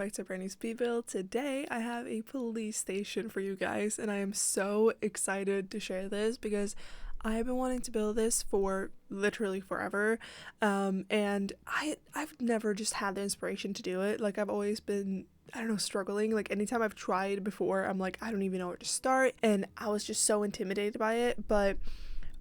back to Brandy's Speed Build. Today I have a police station for you guys, and I am so excited to share this because I've been wanting to build this for literally forever, and I've never just had the inspiration to do it. Like, I've always been, I don't know, struggling. Like, anytime I've tried before, I'm like, I don't even know where to start, and I was just so intimidated by it. But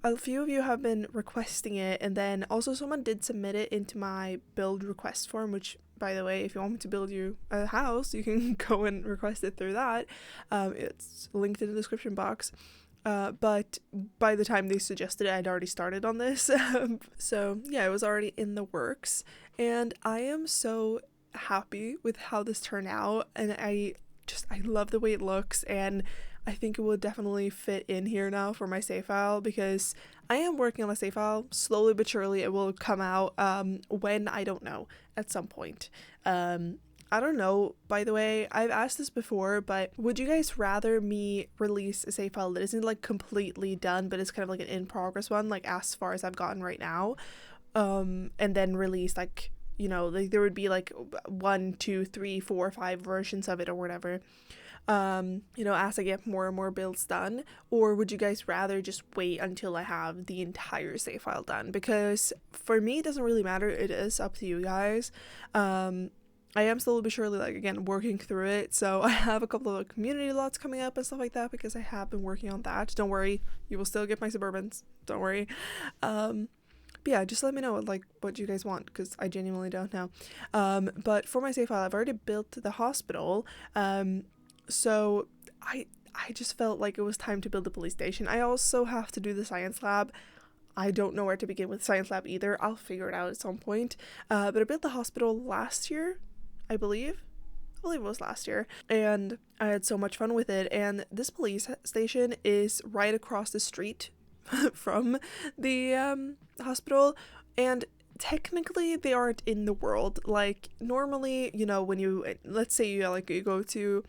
a few of you have been requesting it, and then also someone did submit it into my build request form, which, by the way, if you want me to build you a house, you can go and request it through that. It's linked in the description box. But by the time they suggested it, I'd already started on this. So yeah, it was already in the works, and I am so happy with how this turned out, and I love the way it looks, and I think it will definitely fit in here now for my save file, because I am working on a save file. Slowly but surely it will come out, when, I don't know, at some point. I don't know, by the way, I've asked this before, but would you guys rather me release a save file that isn't like completely done, but it's kind of like an in progress one, like as far as I've gotten right now, and then release, like, you know, like there would be like 1, 2, 3, 4, 5 versions of it or whatever, you know, as I get more and more builds done? Or would you guys rather just wait until I have the entire save file done? Because for me, it doesn't really matter. It is up to you guys. I am slowly but surely, like, again, working through it. So I have a couple of community lots coming up and stuff like that, because I have been working on that. Don't worry, you will still get my Suburbans. Don't worry. But yeah, just let me know, like, what you guys want, because I genuinely don't know. But for my save file, I've already built the hospital. So I just felt like it was time to build the police station. I also have to do the science lab. I don't know where to begin with science lab either. I'll figure it out at some point. But I built the hospital last year, I believe it was last year, and I had so much fun with it. And this police station is right across the street from the hospital, and technically they aren't in the world. Like, normally, you know, when you, let's say you go to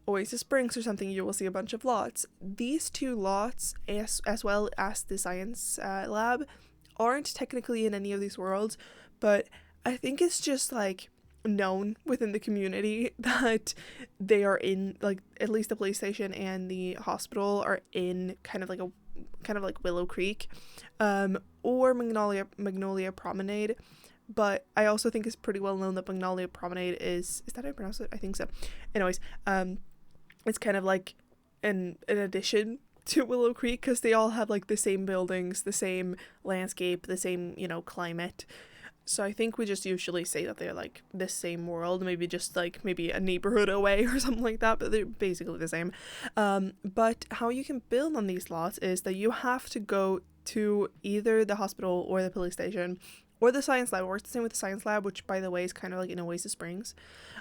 Oasis Springs or something, you will see a bunch of lots. These 2 lots, as well as the science lab, aren't technically in any of these worlds, but I think it's just like known within the community that they are in, like, at least the police station and the hospital are in kind of like Willow Creek, or Magnolia Promenade. But I also think it's pretty well known that Magnolia Promenade is that how I pronounce it? I think so. Anyways, it's kind of like an addition to Willow Creek, because they all have like the same buildings, the same landscape, the same, you know, climate. So I think we just usually say that they're like the same world, maybe just like maybe a neighborhood away or something like that, but they're basically the same. But how you can build on these lots is that you have to go to either the hospital or the police station or the science lab. It works the same with the science lab, which, by the way, is kind of like in Oasis Springs.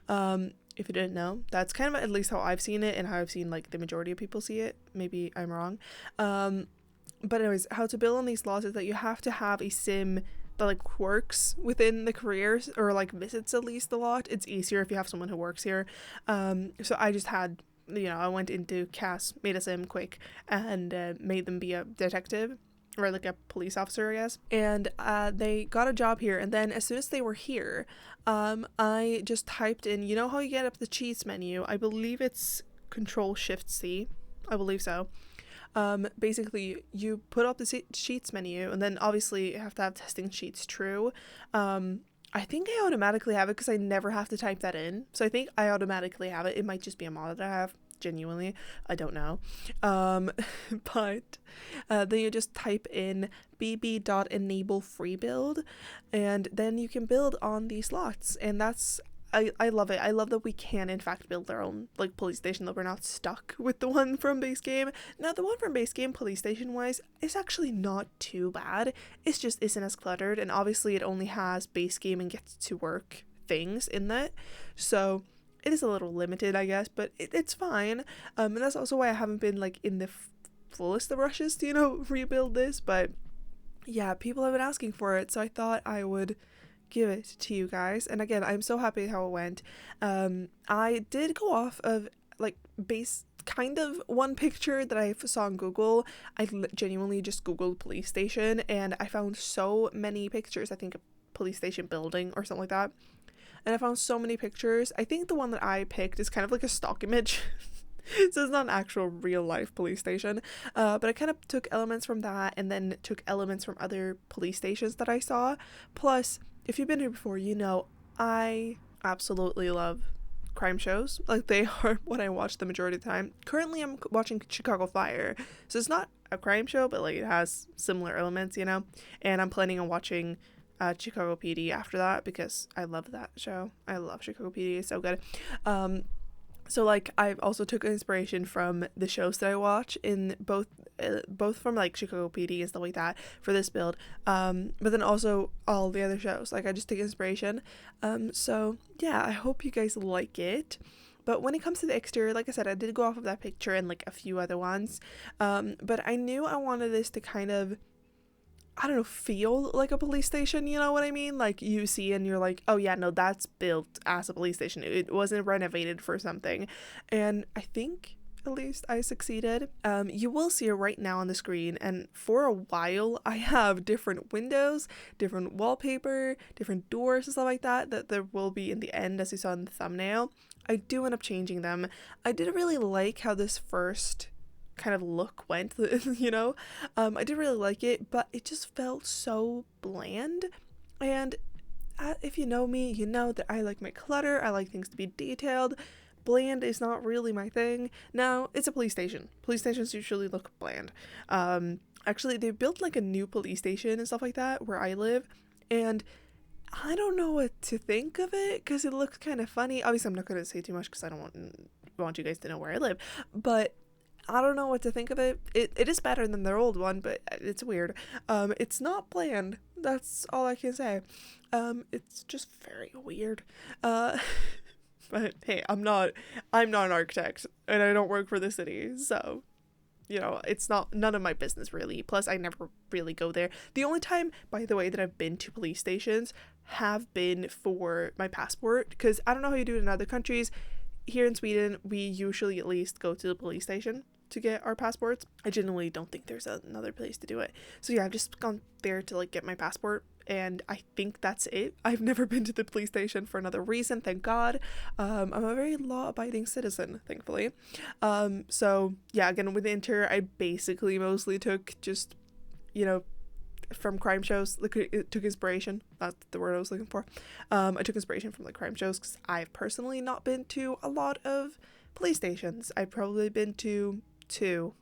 If you didn't know, that's kind of at least how I've seen it and how I've seen like the majority of people see it. Maybe I'm wrong. But anyways, how to build on these lots is that you have to have a sim that like works within the careers, or like visits at least a lot. It's easier if you have someone who works here. So I just had, you know, I went into CAS, made a sim quick, and made them be a detective, or like a police officer, I guess. And they got a job here, and then as soon as they were here, I just typed in, you know how you get up the cheats menu? I believe it's Control-Shift-C. I believe so. Basically, you put up the sheets menu, and then obviously you have to have testing sheets true. I think I automatically have it because I never have to type that in. So I think I automatically have it. It might just be a mod that I have. Genuinely, I don't know. But then you just type in bb.enable free build, and then you can build on these slots. And that's, I love it. I love that we can in fact build our own like police station, that we're not stuck with the one from base game. Now, the one from base game, police station wise, is actually not too bad. It's just isn't as cluttered, and obviously it only has base game and gets to work things in that, so it is a little limited, I guess, but it's fine. And that's also why I haven't been like in the fullest of rushes to, you know, rebuild this. But yeah, people have been asking for it, so I thought I would give it to you guys. And again, I'm so happy how it went. I did go off of like base kind of one picture that I saw on Google. I genuinely just Googled police station, and I found so many pictures. I think a police station building or something like that. and I found so many pictures. I think the one that I picked is kind of like a stock image. So it's not an actual real life police station, but I kind of took elements from that and then took elements from other police stations that I saw. Plus, if you've been here before, you know I absolutely love crime shows. Like, they are what I watch the majority of the time. Currently I'm watching Chicago Fire, so it's not a crime show, but like it has similar elements, you know, and I'm planning on watching Chicago PD after that because I love that show. I love Chicago PD, it's so good. So like I've also took inspiration from the shows that I watch in both from like Chicago PD and stuff like that for this build, but then also all the other shows. Like I just take inspiration. So yeah, I hope you guys like it. But when it comes to the exterior, like I said, I did go off of that picture and like a few other ones, but I knew I wanted this to kind of, I don't know, feel like a police station, you know what I mean? Like you see and you're like, oh yeah, no, that's built as a police station. It wasn't renovated for something. And I think at least I succeeded. You will see it right now on the screen, and for a while I have different windows, different wallpaper, different doors and stuff like that there will be in the end, as you saw in the thumbnail. I do end up changing them. I did really like how this first kind of look went, you know. I did really like it, but it just felt so bland. And if you know me, you know that I like my clutter. I like things to be detailed. Bland is not really my thing. Now, it's a police station. Police stations usually look bland. Actually, they built like a new police station and stuff like that where I live, and I don't know what to think of it because it looks kind of funny. Obviously, I'm not going to say too much because I don't want you guys to know where I live, but I don't know what to think of it. It is better than their old one, but it's weird. It's not bland. That's all I can say. It's just very weird. But hey, I'm not an architect and I don't work for the city, so you know, it's none of my business really. Plus, I never really go there. The only time, by the way, that I've been to police stations have been for my passport, because I don't know how you do it in other countries. Here in Sweden, we usually at least go to the police station to get our passports. I genuinely don't think there's another place to do it. So yeah, I've just gone there to like get my passport, and I think that's it. I've never been to the police station for another reason, thank God. I'm a very law-abiding citizen, thankfully. So yeah, again, with the interior, I basically mostly took just, you know, from crime shows. Like, it took inspiration, that's the word I was looking for. I took inspiration from like crime shows because I've personally not been to a lot of police stations. I've probably been to 2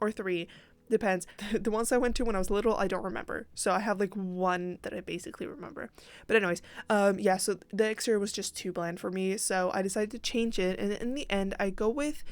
or 3, depends. The ones I went to when I was little, I don't remember, so I have like one that I basically remember. But anyways, yeah, so the exterior was just too bland for me, so I decided to change it, and in the end I go with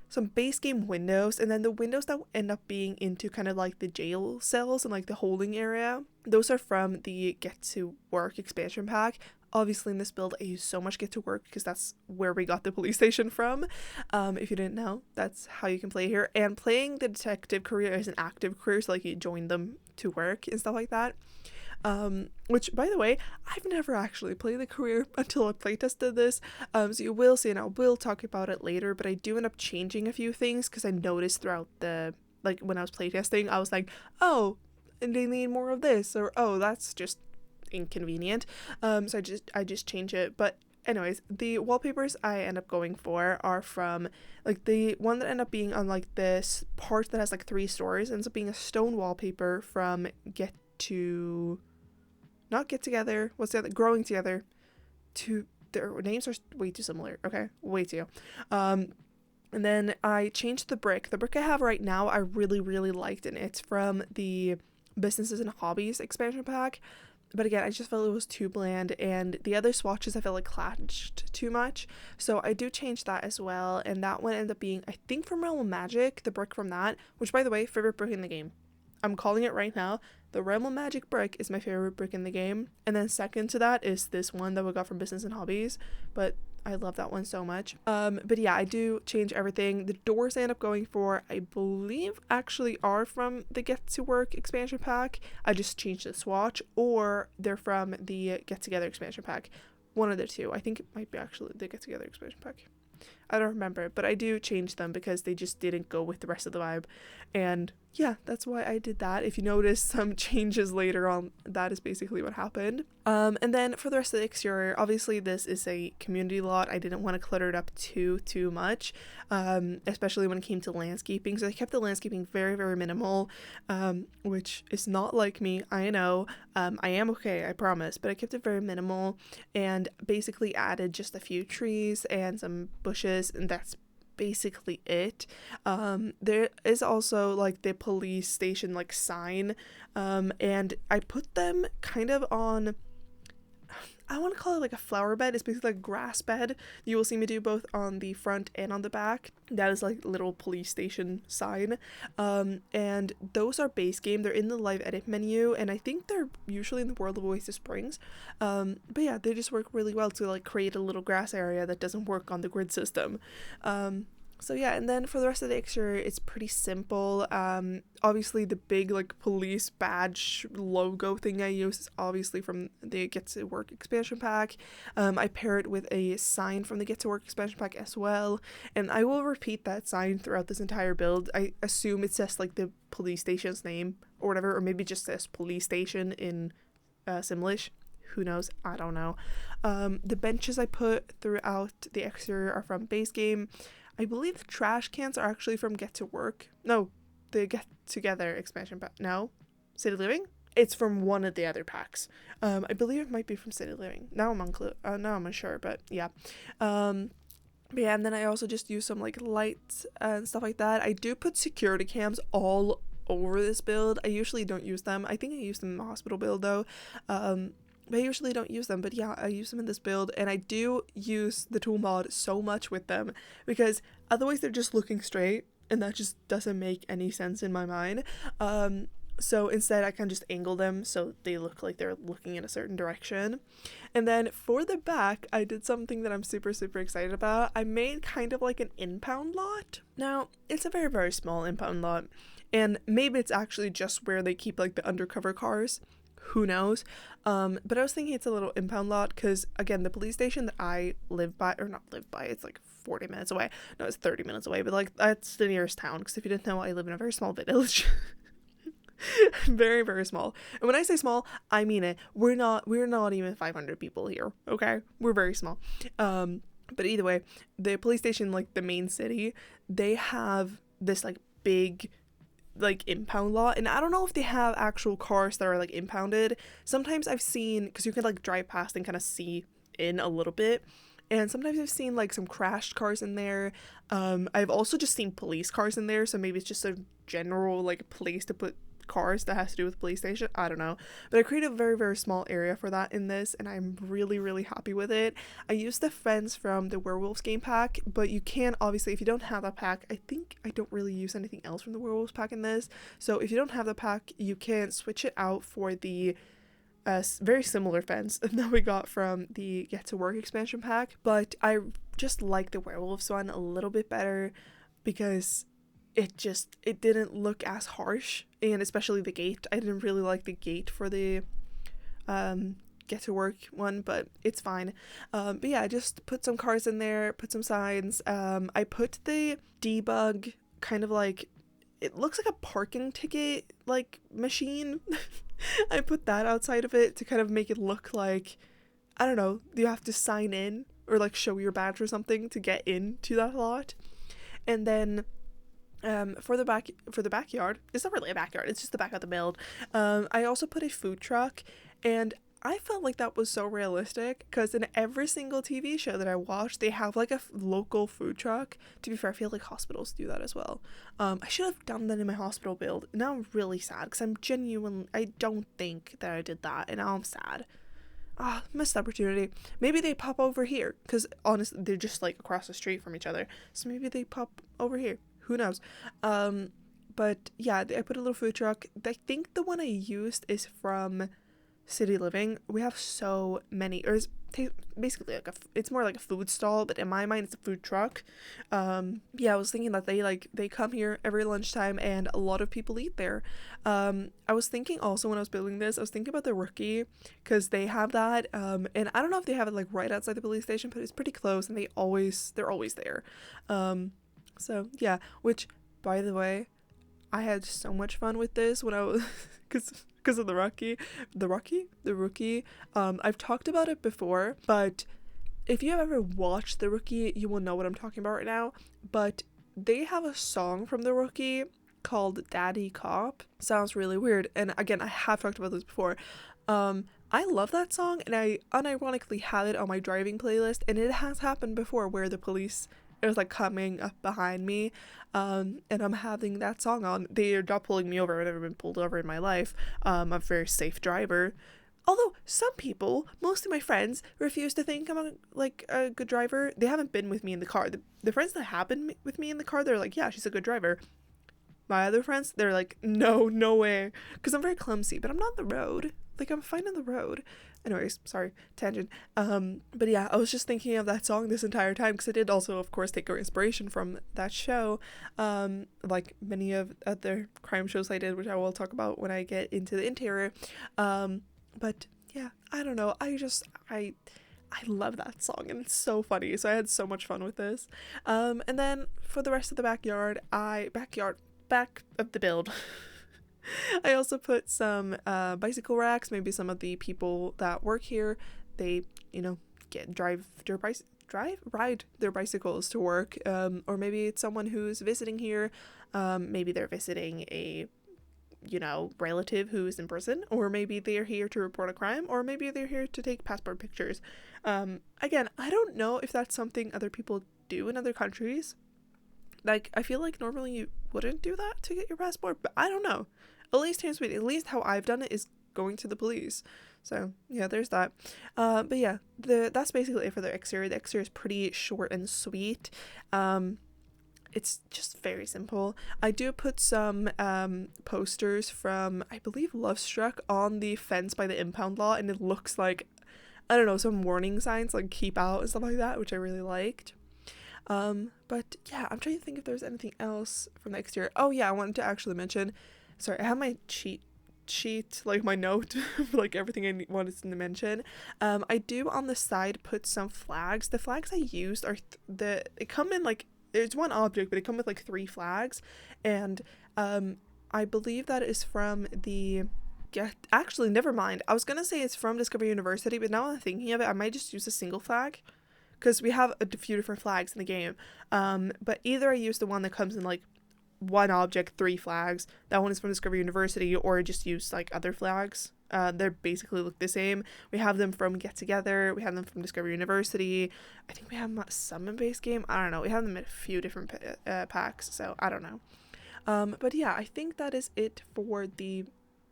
some base game windows, and then the windows that end up being into kind of like the jail cells and like the holding area, those are from the Get to Work expansion pack. Obviously in this build I use so much Get to Work because that's where we got the police station from. If you didn't know, that's how you can play here. And playing the detective career is an active career, so like you join them to work and stuff like that. Which, by the way, I've never actually played the career until I playtested this, so you will see, and I will talk about it later, but I do end up changing a few things because I noticed throughout the, like, when I was playtesting, I was like, oh, they need more of this, or oh, that's just inconvenient. So I just change it. But anyways, the wallpapers I end up going for are from like the one that end up being on like this part that has like 3 stories, ends up being a stone wallpaper from Growing Together. Their names are way too similar. Okay, way too. And then I changed the brick. The brick I have right now I really, really liked, and it's from the Businesses and Hobbies expansion pack. But again, I just felt it was too bland, and the other swatches I felt like clashed too much. So I do change that as well, and that one ended up being, I think, from Realm of Magic, the brick from that, which, by the way, favorite brick in the game. I'm calling it right now. The Realm of Magic brick is my favorite brick in the game. And then second to that is this one that we got from Business and Hobbies. But I love that one so much. But yeah, I do change everything. The doors I end up going for, I believe, actually are from the Get to Work expansion pack. I just changed the swatch, or they're from the Get Together expansion pack. One of the two. I think it might be actually the Get Together expansion pack. I don't remember, but I do change them because they just didn't go with the rest of the vibe. And yeah, that's why I did that. If you notice some changes later on, that is basically what happened. And then for the rest of the exterior, obviously this is a community lot. I didn't want to clutter it up too much, especially when it came to landscaping. So I kept the landscaping very, very minimal, which is not like me, I know. I am okay, I promise, but I kept it very minimal and basically added just a few trees and some bushes, and that's basically it. There is also like the police station like sign, and I put them kind of on, I want to call it like a flower bed. It's basically like a grass bed. You will see me do both on the front and on the back. That is like little police station sign. And those are base game. They're in the live edit menu, and I think they're usually in the World of Oasis Springs. But yeah, they just work really well to like create a little grass area that doesn't work on the grid system. So yeah, and then for the rest of the exterior, it's pretty simple. Obviously the big like police badge logo thing I use is obviously from the Get to Work expansion pack. I pair it with a sign from the Get to Work expansion pack as well, and I will repeat that sign throughout this entire build. I assume it says like the police station's name or whatever, or maybe just says police station in Simlish. Who knows? I don't know. The benches I put throughout the exterior are from base game. I believe the trash cans are actually from Get to Work. No, the Get Together expansion pack. No? City Living? It's from one of the other packs. I believe it might be from City Living. Now I'm unsure, but yeah. But yeah, and then I also just use some like lights and stuff like that. I do put security cams all over this build. I usually don't use them. I think I use them in the hospital build though. But I usually don't use them, but yeah, I use them in this build, and I do use the tool mod so much with them because otherwise they're just looking straight, and that just doesn't make any sense in my mind. So instead I can just angle them so they look like they're looking in a certain direction. And then for the back, I did something that I'm super excited about. I made kind of like an impound lot. Now, it's a very, very small impound lot, and maybe it's actually just where they keep like the undercover cars. Who knows? But I was thinking it's a little impound lot because, again, the police station that I live by, or not live by, it's like 40 minutes away. No, it's 30 minutes away, but like that's the nearest town because if you didn't know, I live in a very small village. Very, very small. And when I say small, I mean it. We're not even 500 people here, okay? We're very small. But either way, the police station, like the main city, they have this like big like impound lot, and I don't know if they have actual cars that are like impounded. Sometimes I've seen, because you can like drive past and kind of see in a little bit, and sometimes I've seen like some crashed cars in there. I've also just seen police cars in there, so maybe it's just a general like place to put cars that has to do with police station. I don't know, but I created a very, very small area for that in this, and I'm really happy with it. I used the fence from the Werewolves game pack, but you can obviously, if you don't have that pack, I think I don't really use anything else from the Werewolves pack in this, so if you don't have the pack, you can switch it out for the very similar fence that we got from the Get to Work expansion pack. But I just like the Werewolves one a little bit better because it didn't look as harsh, and especially the gate. I didn't really like the gate for the Get to Work one, but it's fine. But yeah, I just put some cars in there, put some signs. I put the debug kind of like, it looks like a parking ticket like machine. I put that outside of it to kind of make it look like, I don't know, you have to sign in or like show your badge or something to get into that lot. And then for the backyard, it's not really a backyard, it's just the back of the build. I also put a food truck, and I felt like that was so realistic because in every single TV show that I watched, they have like a local food truck. To be fair, I feel like hospitals do that as well. I should have done that in my hospital build. Now I'm really sad because I don't think that I did that, and now I'm sad. Missed opportunity. Maybe they pop over here because honestly, they're just like across the street from each other. So maybe they pop over here. Who knows? But yeah, I put a little food truck. I think the one I used is from City Living. We have so many, or it's basically like it's more like a food stall, but in my mind it's a food truck. Yeah, I was thinking that they come here every lunchtime and a lot of people eat there. I was thinking also when I was building this, I was thinking about the Rookie because they have that, and I don't know if they have it like right outside the police station, but it's pretty close, and they're always there. So yeah, which, by the way, I had so much fun with this when I was because of the rookie. I've talked about it before, but if you have ever watched The Rookie, you will know what I'm talking about right now. But they have a song from The Rookie called Daddy Cop. Sounds really weird. And again, I have talked about this before. I love that song, and I unironically have it on my driving playlist. And it has happened before where the police, it was like coming up behind me, and I'm having that song on. They are not pulling me over. I've never been pulled over in my life. I'm a very safe driver. Although some people, mostly my friends, refuse to think I'm a good driver. They haven't been with me in the car. The friends that have been with me in the car, they're like, yeah, she's a good driver. My other friends, they're like, no way. Because I'm very clumsy, but I'm not on the road. Like, I'm fine on the road. Anyways, sorry, tangent. But yeah, I was just thinking of that song this entire time because I did also, of course, take our inspiration from that show. Like many of other crime shows I did, which I will talk about when I get into the interior. But yeah, I don't know. I love that song and it's so funny. So I had so much fun with this. And then for the rest of the back of the build, I also put some bicycle racks. Maybe some of the people that work here, they, ride their bicycles to work. Or maybe it's someone who's visiting here. Maybe they're visiting a relative who's in prison, or maybe they're here to report a crime, or maybe they're here to take passport pictures. Again, I don't know if that's something other people do in other countries. Like, I feel like normally you wouldn't do that to get your passport, but I don't know. At least here in Sweden, at least how I've done it is going to the police. So yeah, there's that. But yeah, that's basically it for the exterior. The exterior is pretty short and sweet. It's just very simple. I do put some posters from, I believe, Lovestruck on the fence by the impound lot, and it looks like, I don't know, some warning signs like keep out and stuff like that, which I really liked. But yeah, I'm trying to think if there's anything else from the exterior. Oh yeah, I wanted to actually mention, sorry, I have my cheat sheet, like my note like everything I wanted to mention. I do on the side put some flags. The flags I used are they come in like, it's one object, but it come with like 3 flags, and I believe that is from actually, never mind, I was gonna say it's from Discovery University, but now I'm thinking of it, I might just use a single flag because we have a few different flags in the game. But either I use the one that comes in like one object, 3 flags, that one is from Discovery University, or just use like other flags. They're basically look the same. We have them from Get Together, we have them from Discovery University, I think we have them at Summon Base Game, I don't know, we have them in a few different packs, so I don't know. But yeah, I think that is it for the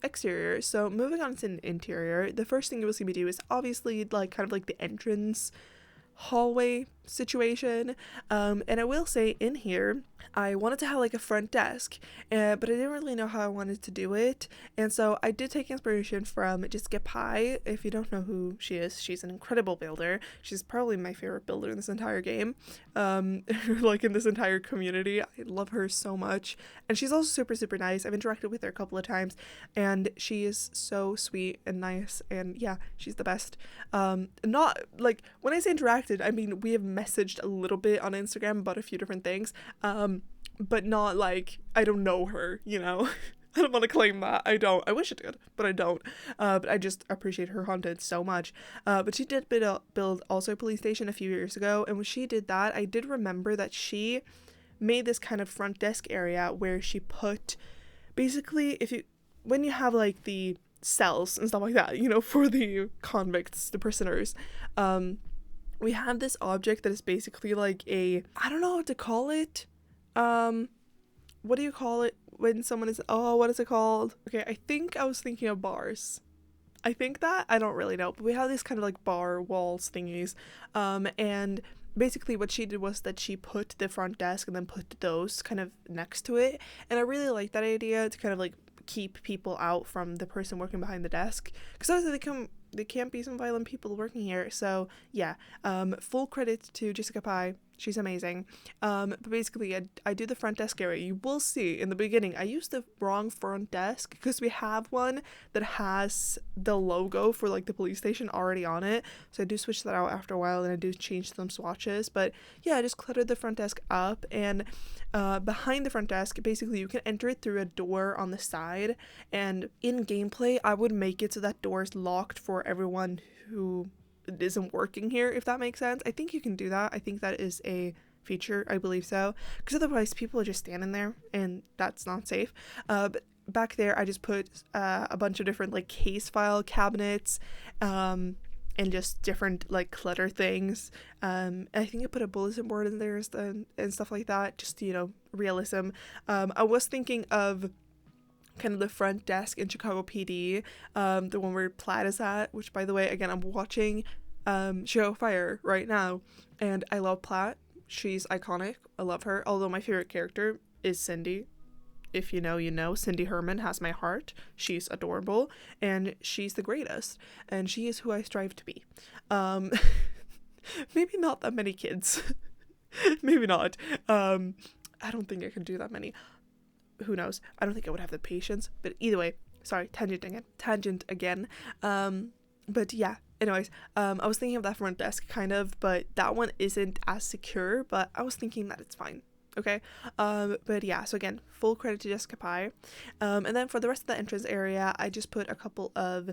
exterior. So moving on to the interior, the first thing you will see me do is obviously like kind of like the entrance hallway situation, and I will say in here I wanted to have like a front desk, but I didn't really know how I wanted to do it, and so I did take inspiration from Jessica Pye. If you don't know who she is, she's an incredible builder. She's probably my favorite builder in this entire game, like in this entire community. I love her so much, and she's also super nice. I've interacted with her a couple of times, and she is so sweet and nice, and yeah, she's the best. Not like, when I say interacted, I mean we have messaged a little bit on Instagram about a few different things, but not like I don't know her, I don't want to claim that. I don't. I wish I did, but I don't. But I just appreciate her content so much. But she did build also a police station a few years ago, and when she did that, I did remember that she made this kind of front desk area where she put, basically, when you have like the cells and stuff like that, for the convicts, the prisoners, we have this object that is basically like I don't know what to call it. What do you call it when someone is, what is it called? Okay, I think I was thinking of bars. I think that, I don't really know, but we have these kind of like bar walls thingies. And basically what she did was that she put the front desk and then put those kind of next to it. And I really like that idea to kind of like keep people out from the person working behind the desk, because obviously there can't be some violent people working here. So yeah, full credit to Jessica Pye. She's amazing. But basically, I do the front desk area. You will see in the beginning, I used the wrong front desk because we have one that has the logo for like the police station already on it. So I do switch that out after a while, and I do change some swatches. But yeah, I just cluttered the front desk up, and behind the front desk, basically you can enter it through a door on the side. And in gameplay, I would make it so that door is locked for everyone who isn't working here, if that makes sense. I think you can do that. I think that is a feature. I believe so, because otherwise people are just standing there, and that's not safe. But back there, I just put a bunch of different like case file cabinets, and just different like clutter things. I think I put a bulletin board in there and stuff like that, just realism. I was thinking of kind of the front desk in Chicago PD, the one where Plaid is at, which, by the way, again, I'm watching Show Fire right now, and I love Plaid. She's iconic. I love her, although my favorite character is Cindy. If you know, you know. Cindy Herman has my heart. She's adorable, and she's the greatest, and she is who I strive to be. Maybe not that many kids. Maybe not. I don't think I can do that many. Who knows? I don't think I would have the patience, but either way, sorry, tangent again. But yeah, anyways, I was thinking of that front desk kind of, but that one isn't as secure, but I was thinking that it's fine. Okay. But yeah, so again, full credit to Jessica Pye. And then for the rest of the entrance area, I just put a couple of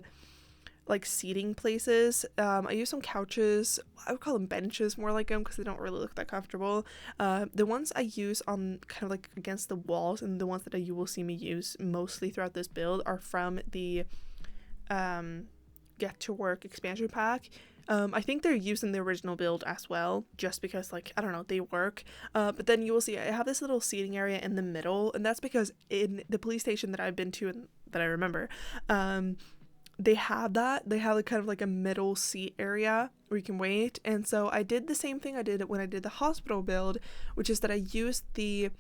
like seating places. I use some couches. I would call them benches more like them, because they don't really look that comfortable. The ones I use on kind of like against the walls, and the ones that you will see me use mostly throughout this build, are from the Get to Work expansion pack. I think they're used in the original build as well, just because, like, I don't know, they work. But then you will see I have this little seating area in the middle, and that's because in the police station that I've been to and that I remember, they have like kind of like a middle seat area where you can wait. And so I did the same thing I did when I did the hospital build, which is that I used the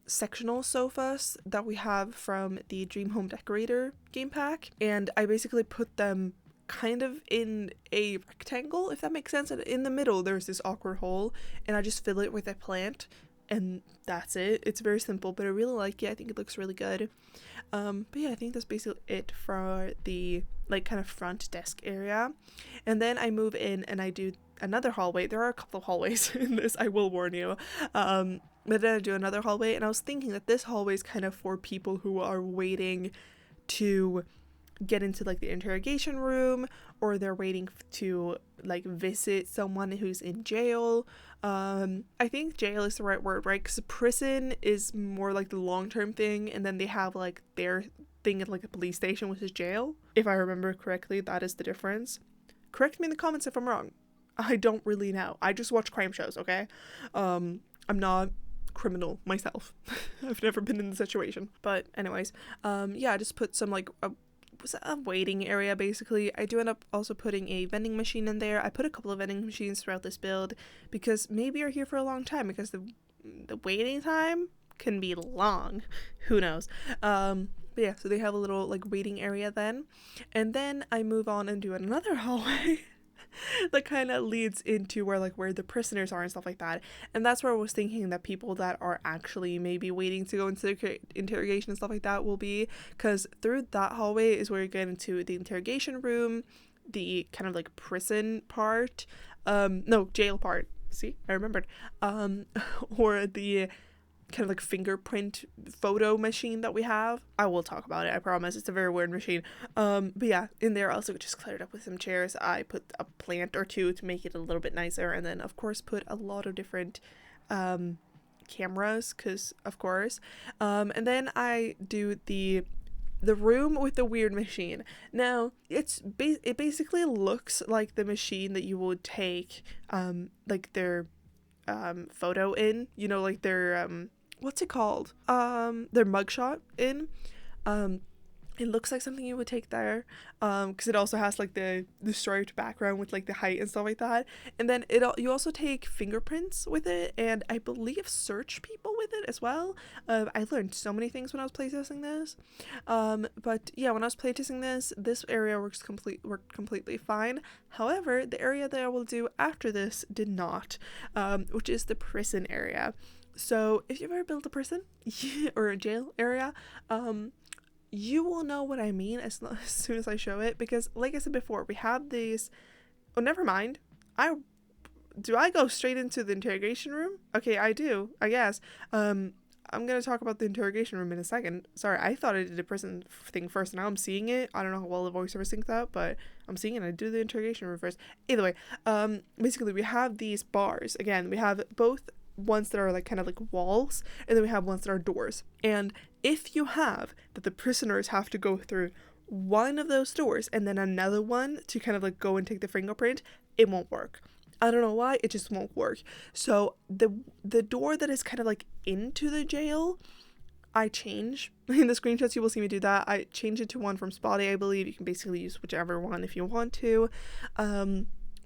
sectional sofas that we have from the Dream Home Decorator game pack, and I basically put them kind of in a rectangle, if that makes sense, and in the middle there's this awkward hole, and I just fill it with a plant, and that's it. It's very simple, but I really like it. I think it looks really good. But yeah, I think that's basically it for the like kind of front desk area. And then I move in and I do another hallway. There are a couple of hallways in this, I will warn you. But then I do another hallway, and I was thinking that this hallway is kind of for people who are waiting to get into like the interrogation room, or they're waiting to like visit someone who's in jail. I think jail is the right word, right? Because prison is more like the long-term thing, and then they have like their thing at like a police station, which is jail. If I remember correctly, that is the difference. Correct me in the comments if I'm wrong. I don't really know. I just watch crime shows, okay? I'm not criminal myself. I've never been in the situation. But anyways, yeah, I just put some like a waiting area basically. I do end up also putting a vending machine in there. I put a couple of vending machines throughout this build because maybe you're here for a long time, because the waiting time can be long. Who knows? But yeah, so they have a little like waiting area then. And then I move on and do another hallway that kind of leads into where the prisoners are and stuff like that. And that's where I was thinking that people that are actually maybe waiting to go into interrogation and stuff like that will be, because through that hallway is where you get into the interrogation room, the kind of like prison part, no, jail part, see, I remembered, or the kind of like fingerprint photo machine that we have. I will talk about it, I promise. It's a very weird machine. But yeah, in there I also just cleared up with some chairs. I put a plant or two to make it a little bit nicer, and then of course put a lot of different cameras, because of course. And then I do the room with the weird machine. Now it basically looks like the machine that you would take like their photo in, like their what's it called, their mugshot in. It looks like something you would take there, because it also has like the striped background with like the height and stuff like that. And then you also take fingerprints with it, and I believe search people with it as well. I learned so many things when I was playtesting this. But yeah, when I was playtesting this area worked completely fine. However, the area that I will do after this did not, which is the prison area. So if you've ever built a prison or a jail area, you will know what I mean as soon as I show it, because like I said before, we have these. Oh, never mind. I go straight into the interrogation room? Okay, I do, I guess. I'm gonna talk about the interrogation room in a second. Sorry, I thought I did the prison thing first. Now I'm seeing it. I don't know how well the voiceover syncs out, but I'm seeing it. I do the interrogation room first. Either way, basically we have these bars. Again, we have both ones that are like kind of like walls, and then we have ones that are doors. And if you have that the prisoners have to go through one of those doors and then another one to kind of like go and take the fingerprint, it won't work. I don't know why, it just won't work. So the door that is kind of like into the jail, I change. In the screenshots you will see me do that. I change it to one from Spotty, I believe. You can basically use whichever one if you want to.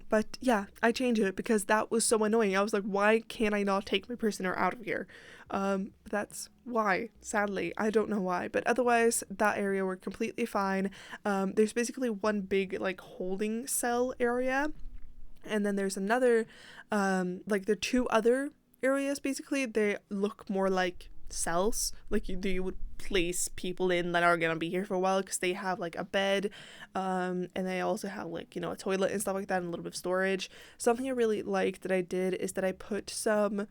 But yeah, I changed it because that was so annoying. I was like, why can't I not take my prisoner out of here? That's why, sadly. I don't know why. But otherwise, that area worked completely fine. There's basically one big, like, holding cell area. And then there's another, like, the two other areas, basically. They look more like cells. Like, you would place people in that are gonna be here for a while, because they have like a bed, and they also have like, you know, a toilet and stuff like that, and a little bit of storage. Something I really liked that I did is that I put some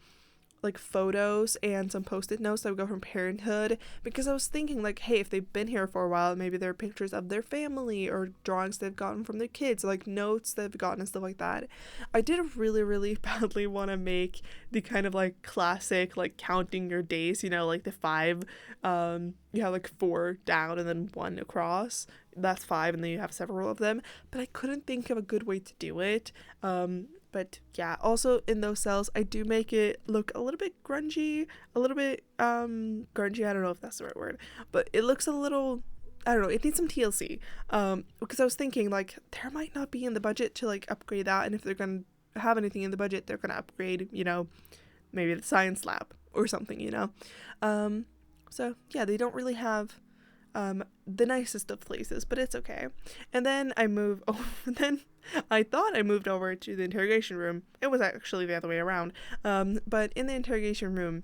like photos and some post-it notes that would go from Parenthood, because I was thinking like, hey, if they've been here for a while, maybe there are pictures of their family or drawings they've gotten from their kids, like notes they've gotten and stuff like that. I did really badly want to make the kind of like classic like counting your days, you know, like the 5, you have like 4 down and then 1 across, that's 5, and then you have several of them, but I couldn't think of a good way to do it. But yeah, also in those cells, I do make it look a little bit grungy, a little bit, grungy, I don't know if that's the right word, but it looks a little, I don't know, it needs some TLC, because I was thinking, like, there might not be in the budget to, like, upgrade that, and if they're gonna have anything in the budget, they're gonna upgrade, you know, maybe the science lab or something, you know. So yeah, they don't really have the nicest of places, but it's okay. And then I thought I moved over to the interrogation room. It was actually the other way around. But in the interrogation room,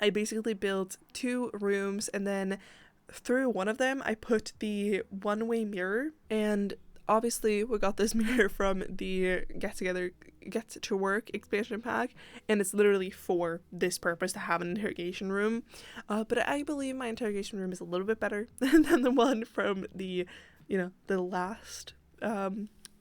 I basically built 2 rooms, and then through one of them I put the one-way mirror, and obviously we got this mirror from the Get to Work expansion pack, and it's literally for this purpose, to have an interrogation room. But I believe my interrogation room is a little bit better than the one from the, you know, the last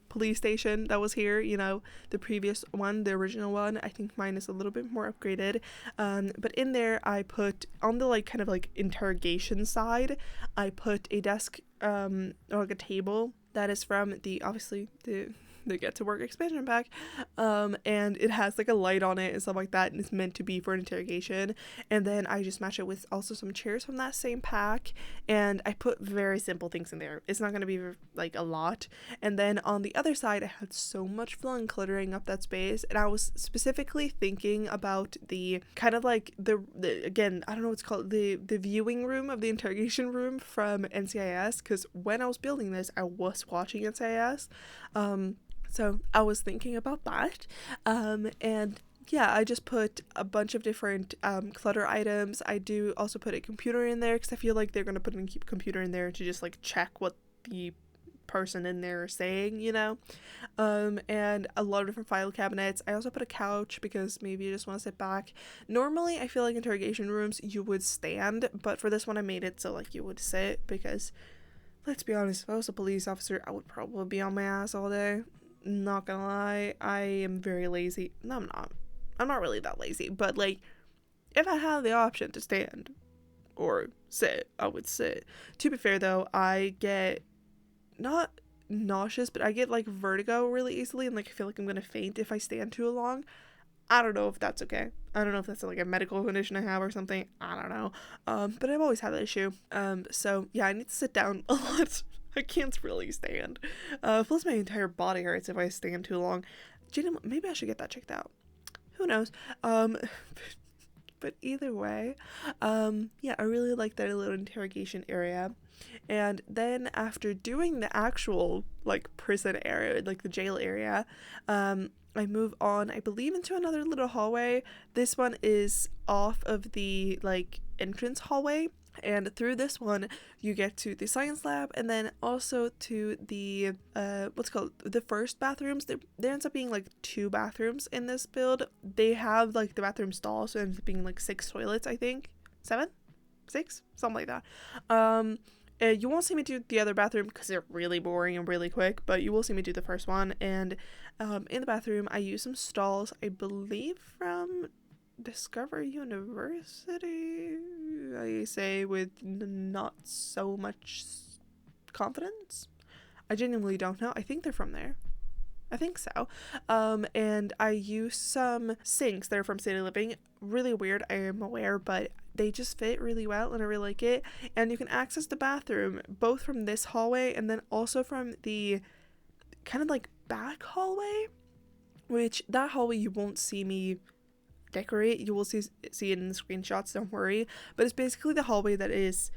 police station that was here, you know, the previous one, the original one. I think mine is a little bit more upgraded. But in there I put, on the like kind of like interrogation side, I put a desk, or like a table that is from the, obviously the Get to Work expansion pack, and it has like a light on it and stuff like that, and it's meant to be for an interrogation. And then I just match it with also some chairs from that same pack, and I put very simple things in there. It's not going to be like a lot. And then on the other side, I had so much fun cluttering up that space, and I was specifically thinking about the kind of like the again, I don't know what's called, the viewing room of the interrogation room from NCIS, because when I was building this, I was watching NCIS. So I was thinking about that, and yeah, I just put a bunch of different clutter items. I do also put a computer in there, because I feel like they're going to put a computer in there to just like check what the person in there is saying, you know, and a lot of different file cabinets. I also put a couch, because maybe you just want to sit back. Normally I feel like interrogation rooms you would stand, but for this one I made it so like you would sit, because let's be honest, if I was a police officer, I would probably be on my ass all day. Not gonna lie, I am very lazy. No, I'm not really that lazy, but like, if I had the option to stand or sit, I would sit. To be fair though, I get not nauseous, but I get like vertigo really easily, and like I feel like I'm gonna faint if I stand too long. I don't know if that's okay. I don't know if that's like a medical condition I have or something. I don't know. But I've always had that issue. So yeah, I need to sit down a lot. I can't really stand. Plus my entire body hurts if I stand too long. Maybe I should get that checked out. Who knows? But either way, yeah, I really like that little interrogation area. And then after doing the actual like prison area, like the jail area, I move on, I believe, into another little hallway. This one is off of the like entrance hallway, and through this one you get to the science lab, and then also to the what's called the first bathrooms. There ends up being like 2 bathrooms in this build. They have like the bathroom stalls, so it ends up being like 6 toilets, I think. 7? 6? Something like that. You won't see me do the other bathroom because they're really boring and really quick, but you will see me do the first one. And in the bathroom, I use some stalls, I believe from Discover University, I say with not so much confidence. I genuinely don't know. I think they're from there. I think so. And I use some sinks that are from City Living. Really weird, I am aware, but they just fit really well and I really like it. And you can access the bathroom both from this hallway and then also from the kind of like back hallway, which that hallway you won't see me decorate. You will see it in the screenshots, don't worry. But it's basically the hallway that is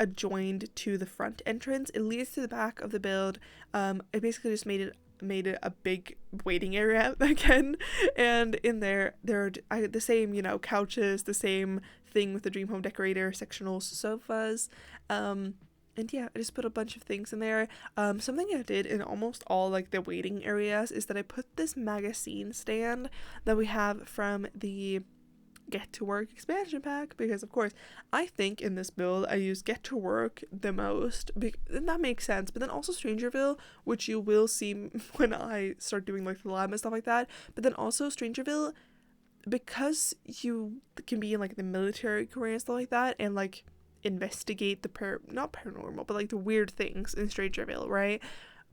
adjoined to the front entrance. It leads to the back of the build. I basically just made it a big waiting area again, and in there are the same, you know, couches, the same thing with the dream home decorator, sectional sofas, and yeah, I just put a bunch of things in there. Something I did in almost all like the waiting areas is that I put this magazine stand that we have from the Get to Work expansion pack, because of course I think in this build I use Get to Work the most, and that makes sense. But then also StrangerVille, which you will see when I start doing like the lab and stuff like that. But then also StrangerVille, because you can be in like the military career and stuff like that, and like investigate the not paranormal, but like the weird things in StrangerVille, right?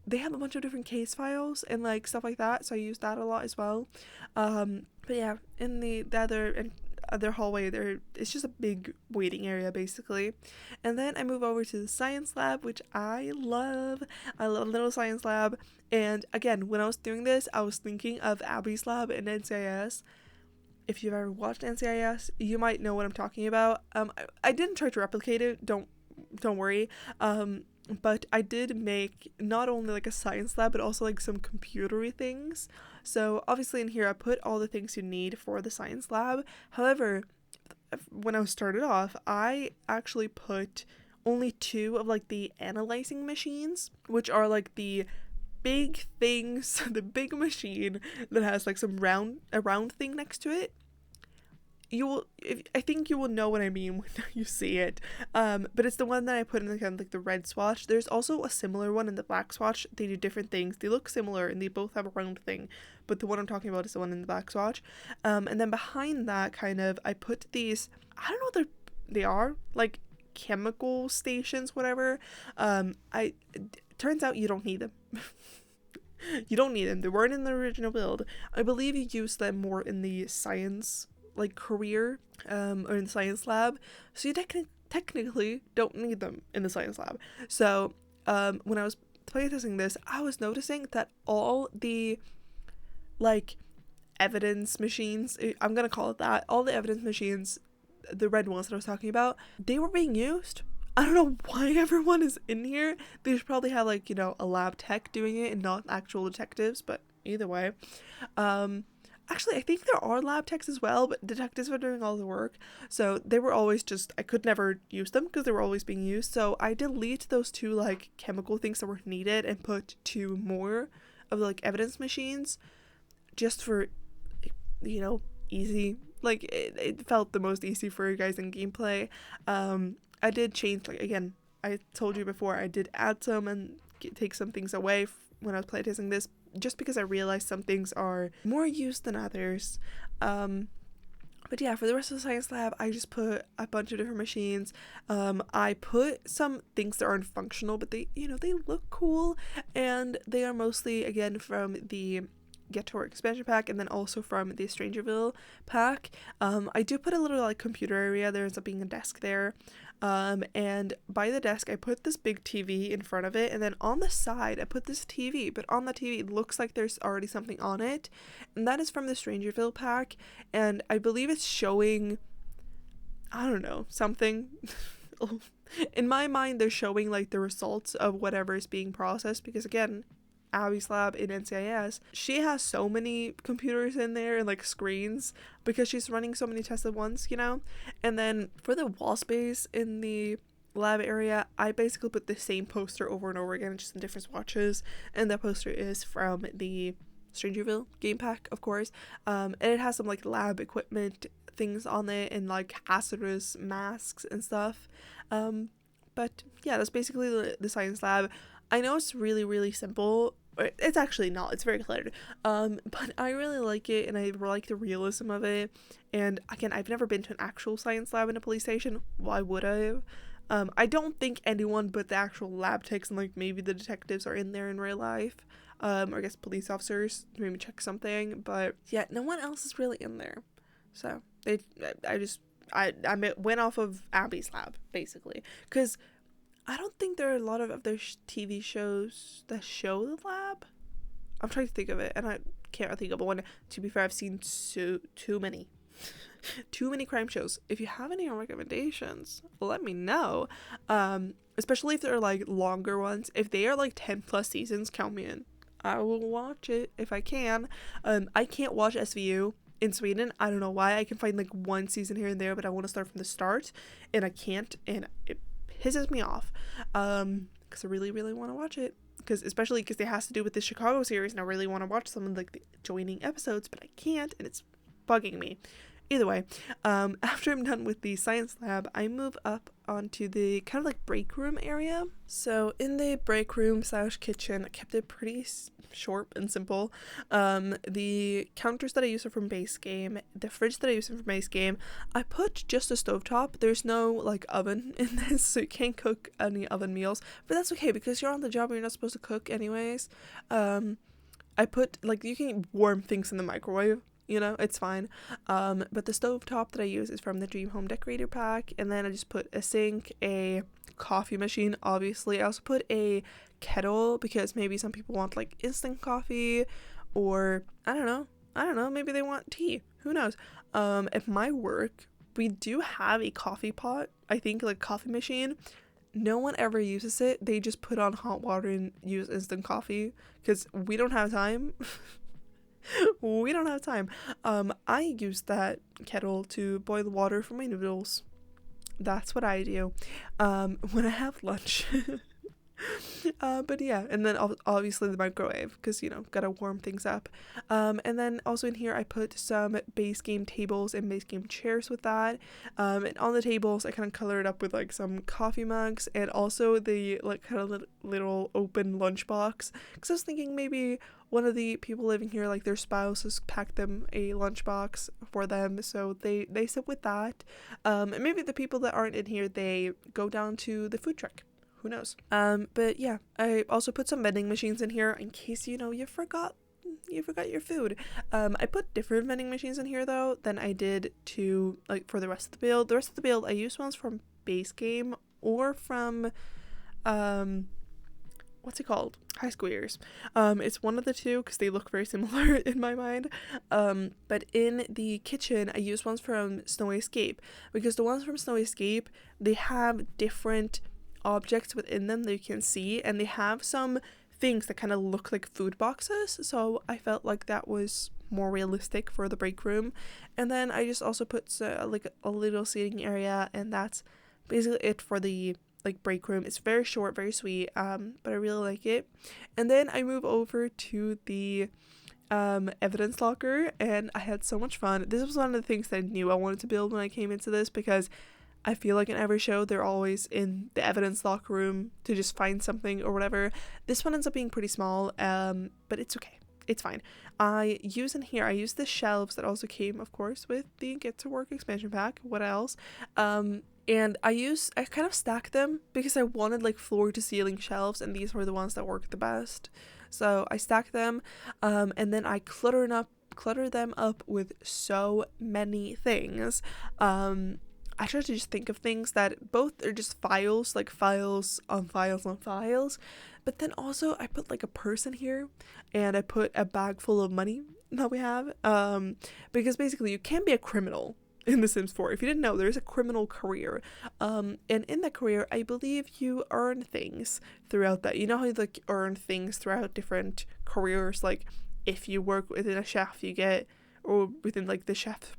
They have a bunch of different case files and like stuff like that, so I use that a lot as well. But yeah, in the other hallway there, it's just a big waiting area basically. And then I move over to the science lab, which I love a little science lab. And again, when I was doing this, I was thinking of Abby's lab in NCIS. If you've ever watched NCIS, you might know what I'm talking about. I didn't try to replicate it, don't worry. But I did make not only like a science lab, but also like some computery things. So obviously in here I put all the things you need for the science lab. However, when I started off, I actually put only 2 of like the analyzing machines, which are like the big things, the big machine that has like a round thing next to it. I think you will know what I mean when you see it. But it's the one that I put in the kind of like the red swatch. There's also a similar one in the black swatch. They do different things. They look similar and they both have a round thing, but the one I'm talking about is the one in the black swatch. And then behind that, kind of, I put these, I don't know what they are, like chemical stations, whatever. Turns out you don't need them. You don't need them. They weren't in the original build. I believe you use them more in the science like career or in the science lab, so you technically don't need them in the science lab. So when I was playtesting this, I was noticing that all the like evidence machines, I'm gonna call it that, all the evidence machines, the red ones that I was talking about, they were being used. I don't know why everyone is in here. They should probably have like, you know, a lab tech doing it and not actual detectives, but either way. Actually, I think there are lab techs as well, but detectives were doing all the work. So they were always just, I could never use them because they were always being used. So I delete those 2 like chemical things that were needed and put 2 more of the like evidence machines just for, you know, easy. Like it felt the most easy for you guys in gameplay. I did change, like, again, I told you before, I did add some and take some things away when I was playtesting this, just because I realized some things are more used than others. But yeah, for the rest of the science lab, I just put a bunch of different machines. I put some things that aren't functional, but they, you know, they look cool, and they are mostly, again, from the Get to Work expansion pack, and then also from the StrangerVille pack. I do put a little like computer area. There ends up being a desk there. And by the desk I put this big TV in front of it, and then on the side I put this TV, but on the TV it looks like there's already something on it, and that is from the StrangerVille pack, and I believe it's showing, I don't know, something. In my mind they're showing like the results of whatever is being processed, because again, Abby's lab in NCIS, she has so many computers in there and like screens because she's running so many tests at once, you know. And then for the wall space in the lab area, I basically put the same poster over and over again, just in different swatches, and that poster is from the StrangerVille game pack, of course. And it has some like lab equipment things on it and like hazardous masks and stuff. But yeah, that's basically the science lab. I know it's really, really simple. It's actually not. It's very cluttered. But I really like it, and I like the realism of it. And again, I've never been to an actual science lab in a police station. Why would I have? I don't think anyone but the actual lab techs and like maybe the detectives are in there in real life. Or I guess police officers to maybe check something. But yeah, no one else is really in there. So I went off of Abby's lab basically, because I don't think there are a lot of other TV shows that show the lab. I'm trying to think of it, and I can't think of one. To be fair, I've seen too many crime shows. If you have any recommendations, let me know. Especially if they're like longer ones. If they are like 10 plus seasons, count me in. I will watch it if I can. I can't watch SVU in Sweden. I don't know why. I can find like one season here and there, but I want to start from the start, and I can't, and it pisses me off, because I really, really want to watch it, especially because it has to do with the Chicago series, and I really want to watch some of like the joining episodes, but I can't, and it's bugging me. Either way, after I'm done with the science lab, I move up onto the kind of like break room area. So in the break room / kitchen, I kept it pretty short and simple. The counters that I use are from base game. The fridge that I use from base game, I put just a stovetop. There's no like oven in this, so you can't cook any oven meals, but that's okay because you're on the job and you're not supposed to cook anyways. I put like, you can warm things in the microwave, you know, it's fine. But the stovetop that I use is from the Dream Home Decorator pack, and then I just put a sink, a coffee machine, obviously. I also put a kettle because maybe some people want like instant coffee, or I don't know, maybe they want tea, who knows. At my work, we do have a coffee pot, I think, like coffee machine. No one ever uses it. They just put on hot water and use instant coffee because we don't have time. We don't have time. I use that kettle to boil water for my noodles. That's what I do when I have lunch. But yeah, and then obviously the microwave, because, you know, gotta warm things up. And then also in here I put some base game tables and base game chairs with that. And on the tables I kind of colored up with like some coffee mugs, and also the like kind of little open lunchbox, because I was thinking maybe one of the people living here, like their spouses packed them a lunchbox for them, so they sit with that. And maybe the people that aren't in here, they go down to the food truck. Who knows? But yeah, I also put some vending machines in here in case, you know, you forgot your food. I put different vending machines in here though than I did to like for the rest of the build. The rest of the build I used ones from base game or from what's it called? High School Years. It's one of the two because they look very similar in my mind. But in the kitchen I used ones from Snow Escape, because the ones from Snow Escape, they have different objects within them that you can see, and they have some things that kind of look like food boxes, so I felt like that was more realistic for the break room. And then I just also put like a little seating area, and that's basically it for the like break room. It's very short, very sweet, but I really like it. And then I move over to the evidence locker, and I had so much fun. This was one of the things that I knew I wanted to build when I came into this, because I feel like in every show they're always in the evidence locker room to just find something or whatever. This one ends up being pretty small, but it's okay. It's fine. I use the shelves that also came, of course, with the Get to Work expansion pack. What else? And I kind of stacked them because I wanted like floor to ceiling shelves, and these were the ones that worked the best. So I stacked them, and then I clutter them up with so many things. I try to just think of things that both are just files, like files on files on files, but then also I put like a person here, and I put a bag full of money that we have, because basically you can be a criminal in The Sims 4. If you didn't know, there's a criminal career, and in that career, I believe you earn things throughout that. You know how you like earn things throughout different careers, like if you work within a chef, you get, or within like the chef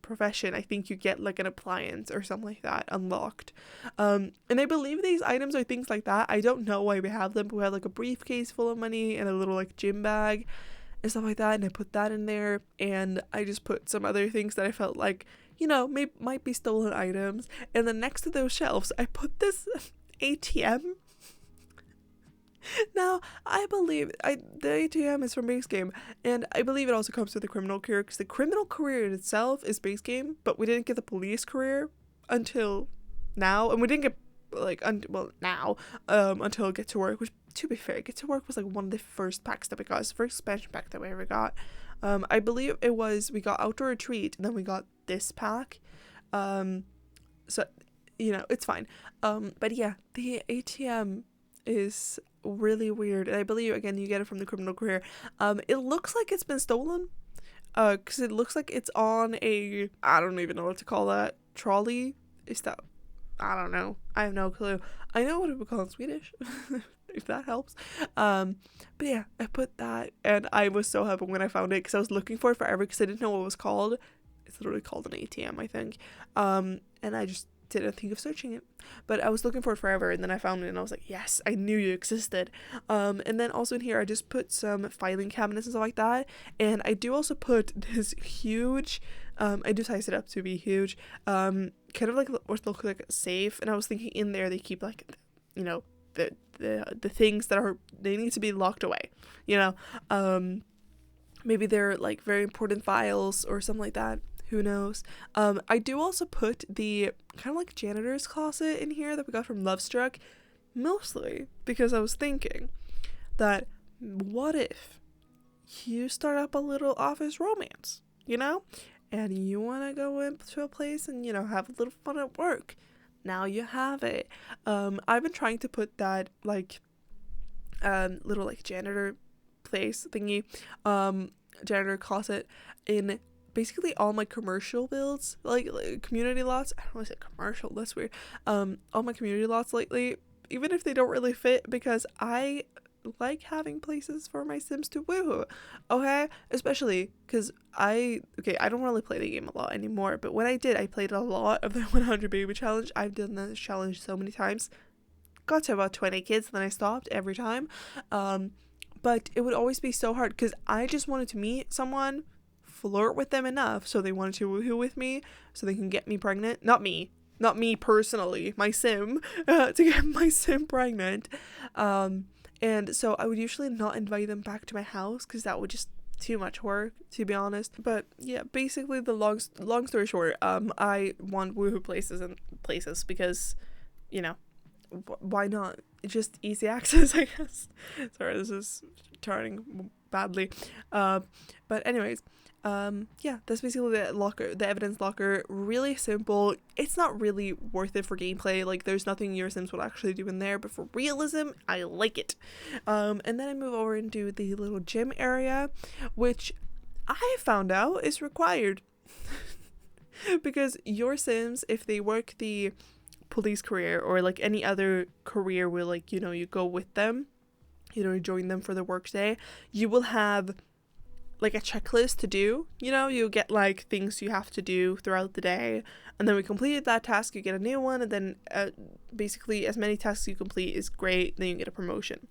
profession, I think you get like an appliance or something like that unlocked. And I believe these items are things like that. I don't know why we have them, but we have like a briefcase full of money and a little like gym bag and stuff like that, and I put that in there, and I just put some other things that I felt like, might be stolen items. And then next to those shelves, I put this ATM. Now, I believe the ATM is from base game, and I believe it also comes with the criminal career, because the criminal career in itself is base game, but we didn't get the police career until now, and we didn't get now until Get to Work, which, to be fair, Get to Work was like one of the first packs that we got. It's the first expansion pack that we ever got. I believe it was, we got Outdoor Retreat, and then we got this pack. So it's fine. But yeah, the ATM is really weird, and I believe, again, you get it from the criminal career. It looks like it's been stolen, because it looks like it's on a, I don't even know what to call that, trolley. Is that, I don't know, I have no clue. I know what it would call in Swedish if that helps. But yeah, I put that, and I was so happy when I found it, because I was looking for it forever because I didn't know what it was called. It's literally called an ATM, I think. And I just didn't think of searching it, but I was looking for it forever, and then I found it, and I was like, yes, I knew you existed. And then also in here I just put some filing cabinets and stuff like that, and I do also put this huge, I do size it up to be huge, kind of like what look like a safe, and I was thinking in there they keep like, the things that they need to be locked away, maybe they're like very important files or something like that. Who knows? I do also put the kind of like janitor's closet in here that we got from Lovestruck, mostly because I was thinking that what if you start up a little office romance, and you want to go into a place and, have a little fun at work. Now you have it. I've been trying to put that like little like janitor place thingy, janitor closet in basically all my commercial builds, like community lots. I don't want to say commercial, that's weird. All my community lots lately, even if they don't really fit, because I like having places for my Sims to woohoo, okay? Especially because I don't really play the game a lot anymore, but when I did, I played a lot of the 100 baby challenge. I've done this challenge so many times, got to about 20 kids, then I stopped every time. But it would always be so hard because I just wanted to meet someone, flirt with them enough so they wanted to woohoo with me, so they can get me pregnant. Not me personally, my Sim, to get my Sim pregnant. And so I would usually not invite them back to my house because that would just too much work, to be honest. But yeah, basically the long story short, I want woohoo places because, why not? It's just easy access, I guess. Sorry, this is turning badly. But anyways, yeah, that's basically the evidence locker. Really simple. It's not really worth it for gameplay. Like, there's nothing your Sims would actually do in there, but for realism, I like it. And then I move over and do the little gym area, which I found out is required. Because your Sims, if they work the police career or like any other career where, like, you go with them, join them for the workday, you will have like a checklist to do. You get like things you have to do throughout the day, and then we completed that task, you get a new one, and then basically as many tasks you complete is great, then you get a promotion.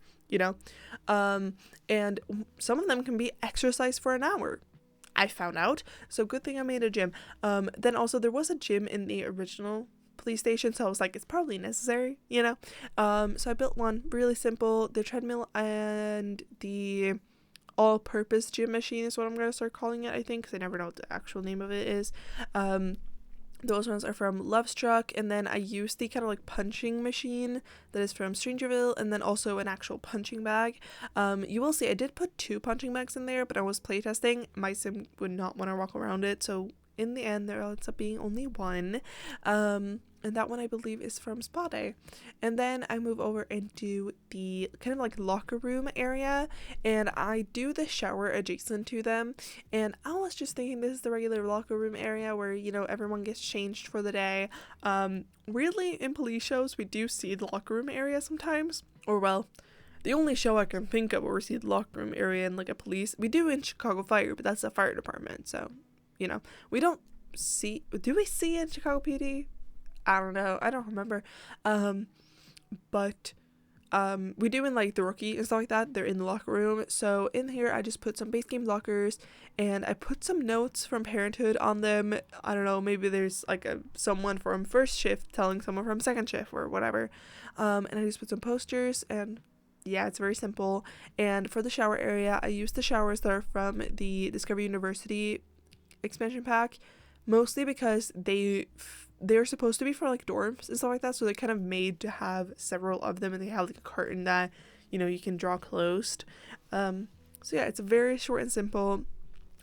And some of them can be exercise for an hour, I found out, so good thing I made a gym. Then also there was a gym in the original police station, so I was like, it's probably necessary, so I built one really simple. The treadmill and the all-purpose gym machine is what I'm going to start calling it, I think, because I never know what the actual name of it is. Those ones are from Lovestruck, and then I used the kind of like punching machine that is from StrangerVille, and then also an actual punching bag. You will see I did put 2 punching bags in there, but I was playtesting. My sim would not want to walk around it, so in the end there ends up being only 1. And that one I believe is from Spa Day. And then I move over and do the kind of like locker room area, and I do the shower adjacent to them. And I was just thinking this is the regular locker room area where, you know, everyone gets changed for the day. Weirdly, in police shows we do see the locker room area sometimes, or well, the only show I can think of where we see the locker room area in like a police, we do in Chicago Fire, but that's a fire department, so you know, we don't see, do we see in Chicago PD? I don't know, I don't remember. But we do in like the Rookie and stuff like that. They're in the locker room. So in here I just put some base game lockers, and I put some notes from Parenthood on them. I don't know, maybe there's like someone from first shift telling someone from second shift or whatever. And I just put some posters, and yeah, it's very simple. And for the shower area, I use the showers that are from the Discover University expansion pack, mostly because they're supposed to be for like dorms and stuff like that, so they're kind of made to have several of them, and they have like a curtain that, you know, you can draw closed. So yeah, it's very short and simple.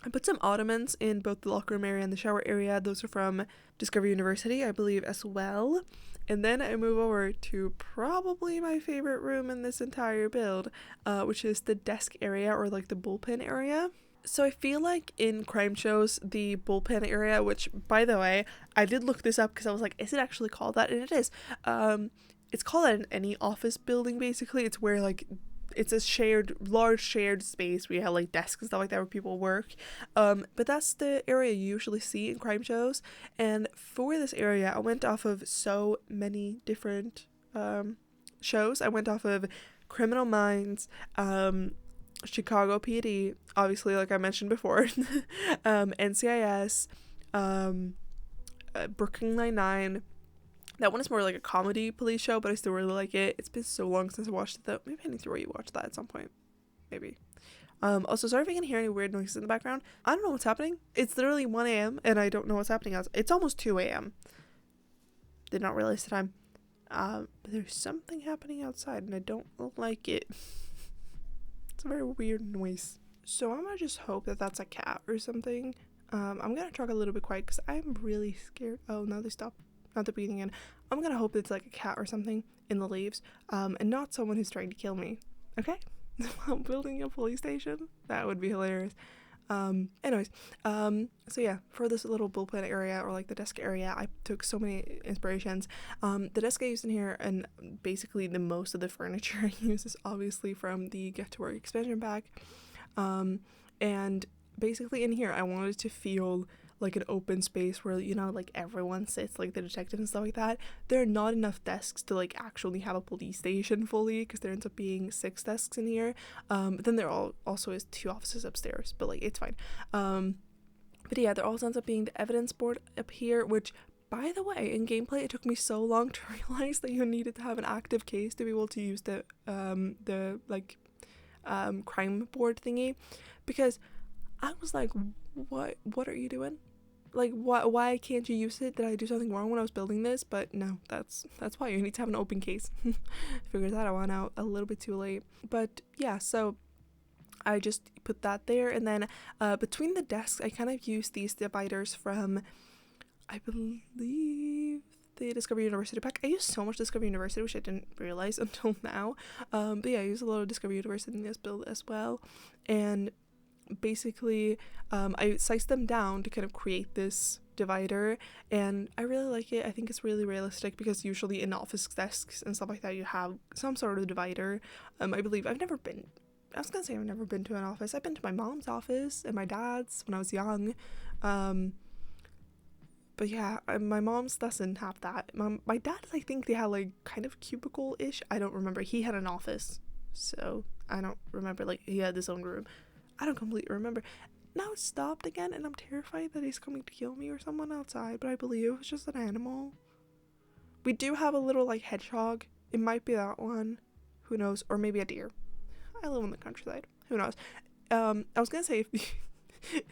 I put some ottomans in both the locker room area and the shower area. Those are from Discover University, I believe, as well. And then I move over to probably my favorite room in this entire build, which is the desk area, or like the bullpen area. So I feel like in crime shows, the bullpen area, which, by the way, I did look this up because I was like, is it actually called that? And it is. It's called that in any office building, basically. It's where, like, it's a large shared space where you have, like, desks and stuff like that where people work. But that's the area you usually see in crime shows. And for this area, I went off of so many different shows. I went off of Criminal Minds, Chicago PD, obviously, like I mentioned before, NCIS, Brooklyn Nine-Nine. That one is more like a comedy police show, but I still really like it. It's been so long since I watched it, though. Maybe I need to rewatch that at some point. Maybe. Also, sorry if I can hear any weird noises in the background. I don't know what's happening. It's literally 1 a.m. and I don't know what's happening. It's almost 2 a.m. Did not realize the time. But there's something happening outside, and I don't like it. It's a very weird noise. So I'm gonna just hope that that's a cat or something. I'm gonna talk a little bit quiet because I'm really scared. Oh, now they stopped. Not the beginning again. I'm gonna hope it's like a cat or something in the leaves, and not someone who's trying to kill me. Okay? While building a police station? That would be hilarious. Anyways, so yeah, for this little bullpen area, or like the desk area, I took so many inspirations. The desk I used in here, and basically the most of the furniture I use, is obviously from the Get to Work expansion pack. And basically in here, I wanted to feel like an open space where, you know, like everyone sits, like the detective and stuff like that. There are not enough desks to like actually have a police station fully, because there ends up being 6 desks in here. But then there also is 2 offices upstairs, but like it's fine. But yeah, there also ends up being the evidence board up here, which, by the way, in gameplay it took me so long to realize that you needed to have an active case to be able to use the crime board thingy, because I was like, what are you doing? Like, why can't you use it? Did I do something wrong when I was building this? But no, that's why you need to have an open case. Figured that one out a little bit too late. But yeah, so I just put that there, and then between the desks I kind of used these dividers from, I believe, the Discover University pack. I used so much Discover University, which I didn't realize until now. But yeah, I used a lot of Discover University in this build as well. And basically I sized them down to kind of create this divider, and I really like it. I think it's really realistic, because usually in office desks and stuff like that you have some sort of divider. I believe I've never been to an office. I've been to my mom's office and my dad's when I was young, but yeah, my mom's doesn't have that. My dad's, I think they had like kind of cubicle-ish. I don't remember. He had an office, so I don't remember, like he had his own room. I don't completely remember. Now it stopped again, and I'm terrified that he's coming to kill me or someone outside, but I believe it was just an animal. We do have a little, like, hedgehog. It might be that one. Who knows? Or maybe a deer. I live on the countryside. Who knows? I was gonna say,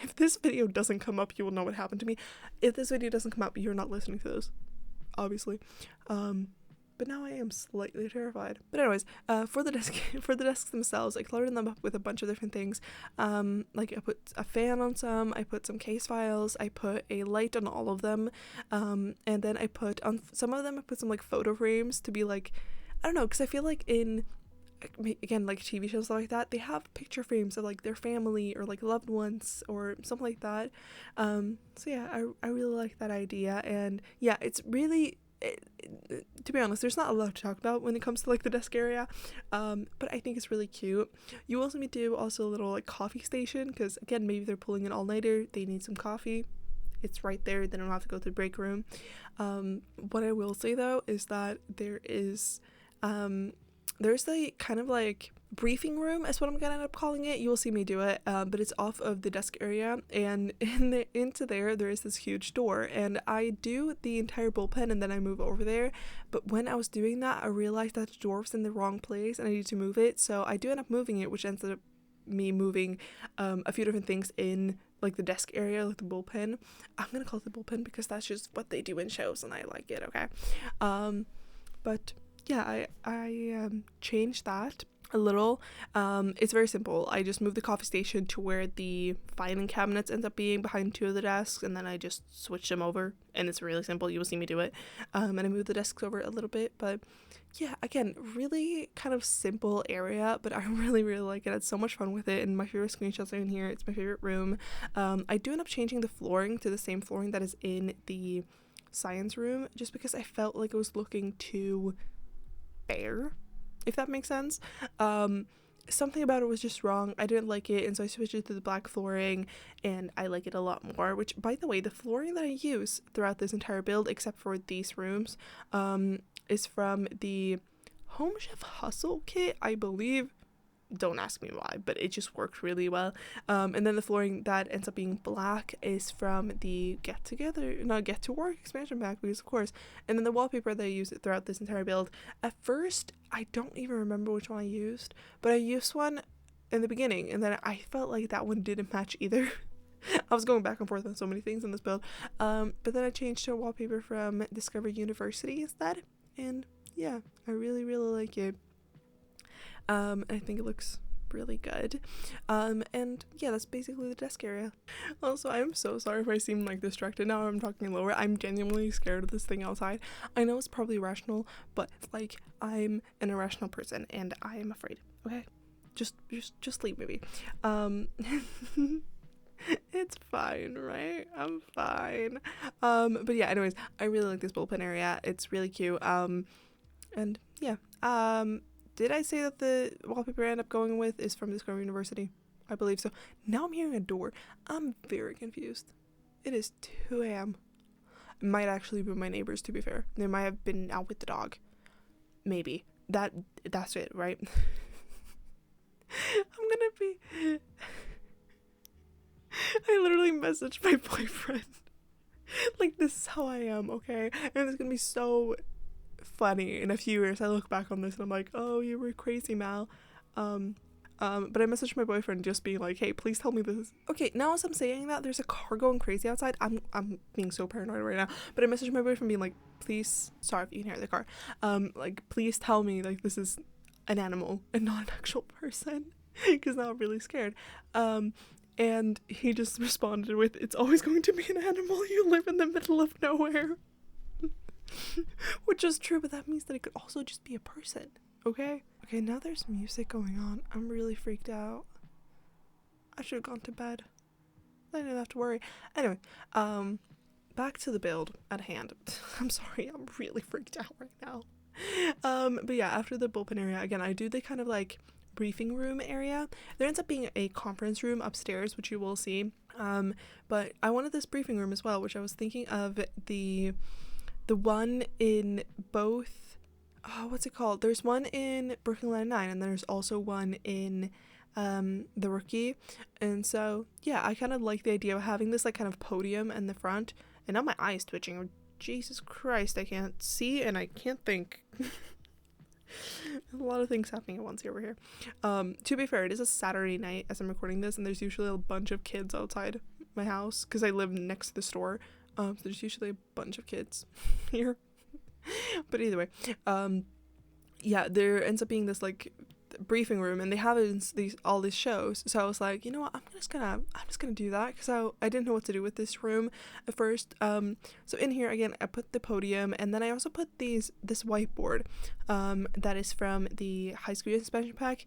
If this video doesn't come up, you will know what happened to me. If this video doesn't come up, you're not listening to this, obviously. But now I am slightly terrified. But anyways, for the desks themselves, I cluttered them up with a bunch of different things. Like I put a fan on some, I put some case files, I put a light on all of them, and then I put on some of them, I put some like photo frames to be like, I don't know, because I feel like in, again, like TV shows like that, they have picture frames of like their family or like loved ones or something like that. So yeah, I really like that idea, and yeah, it's really, to be honest, there's not a lot to talk about when it comes to like the desk area, but I think it's really cute. You also need to do also a little like coffee station, because again, maybe they're pulling an all-nighter, they need some coffee. It's right there, they don't have to go to the break room. What I will say though is that there's the kind of like briefing room is what I'm gonna end up calling it. You will see me do it, but it's off of the desk area, and into there is this huge door, and I do the entire bullpen and then I move over there. But when I was doing that, I realized that the door was in the wrong place and I need to move it, so I do end up moving it, which ends up me moving a few different things in like the desk area, like the bullpen. I'm gonna call it the bullpen because that's just what they do in shows and I like it, okay? But yeah, I changed that a little. It's very simple. I just moved the coffee station to where the filing cabinets end up being, behind two of the desks, and then I just switched them over, and it's really simple. You will see me do it. And I moved the desks over a little bit, but yeah, again, really kind of simple area, but I really like it. I had so much fun with it, and my favorite screenshots are in here. It's my favorite room. I do end up changing the flooring to the same flooring that is in the science room, just because I felt like it was looking too bare, if that makes sense. Something about it was just wrong. I didn't like it, and so I switched it to the black flooring, and I like it a lot more. Which, by the way, the flooring that I use throughout this entire build, except for these rooms, is from the Home Chef Hustle kit, I believe. Don't ask me why, but it just worked really well. And then the flooring that ends up being black is from the Get to Work expansion pack, because of course. And then the wallpaper that I used throughout this entire build, at first I don't even remember which one I used, but I used one in the beginning, and then I felt like that one didn't match either. I was going back and forth on so many things in this build, but then I changed to a wallpaper from Discover University instead, and yeah, I really like it. I think it looks really good. And yeah, that's basically the desk area. Also, I'm so sorry if I seem like distracted now. I'm talking lower. I'm genuinely scared of this thing outside. I know it's probably irrational, but like, I'm an irrational person and I am afraid. Okay, just leave me be. It's fine, right? I'm fine. But yeah, anyways, I really like this bullpen area. It's really cute. And yeah, did I say that the wallpaper I end up going with is from Discover University? I believe so. Now I'm hearing a door. I'm very confused. It is 2 a.m. It might actually be my neighbors, to be fair. They might have been out with the dog. Maybe. That's it, right? I'm gonna be... I literally messaged my boyfriend. Like, this is how I am, okay? And it's gonna be so funny in a few years. I look back on this and I'm like, oh, you were crazy, Mal. But I messaged my boyfriend just being like, hey, please tell me this. Okay, now as I'm saying that, there's a car going crazy outside. I'm being so paranoid right now. But I messaged my boyfriend being like, please, sorry if you can hear the car. Like, please tell me like this is an animal and not an actual person, because now I'm really scared. And he just responded with, it's always going to be an animal. You live in the middle of nowhere. Which is true, but that means that it could also just be a person. Okay, now there's music going on. I'm really freaked out. I should have gone to bed. I didn't have to worry. Anyway, back to the build at hand. I'm sorry, I'm really freaked out right now. But yeah, after the bullpen area, again, I do the kind of like briefing room area. There ends up being a conference room upstairs, which you will see. But I wanted this briefing room as well, which I was thinking of the one in both, what's it called? There's one in Brooklyn Nine-Nine, and there's also one in The Rookie. And so yeah, I kind of like the idea of having this like kind of podium in the front. And now my eye is twitching. Jesus Christ, I can't see and I can't think. A lot of things happening at once over here. To be fair, it is a Saturday night as I'm recording this, and there's usually a bunch of kids outside my house because I live next to the store. So there's usually a bunch of kids here. But either way, yeah, there ends up being this like briefing room, and they have all these shows. So I was like, you know what, I'm just gonna do that, because I didn't know what to do with this room at first. So in here again, I put the podium, and then I also put this whiteboard that is from the high school expansion pack.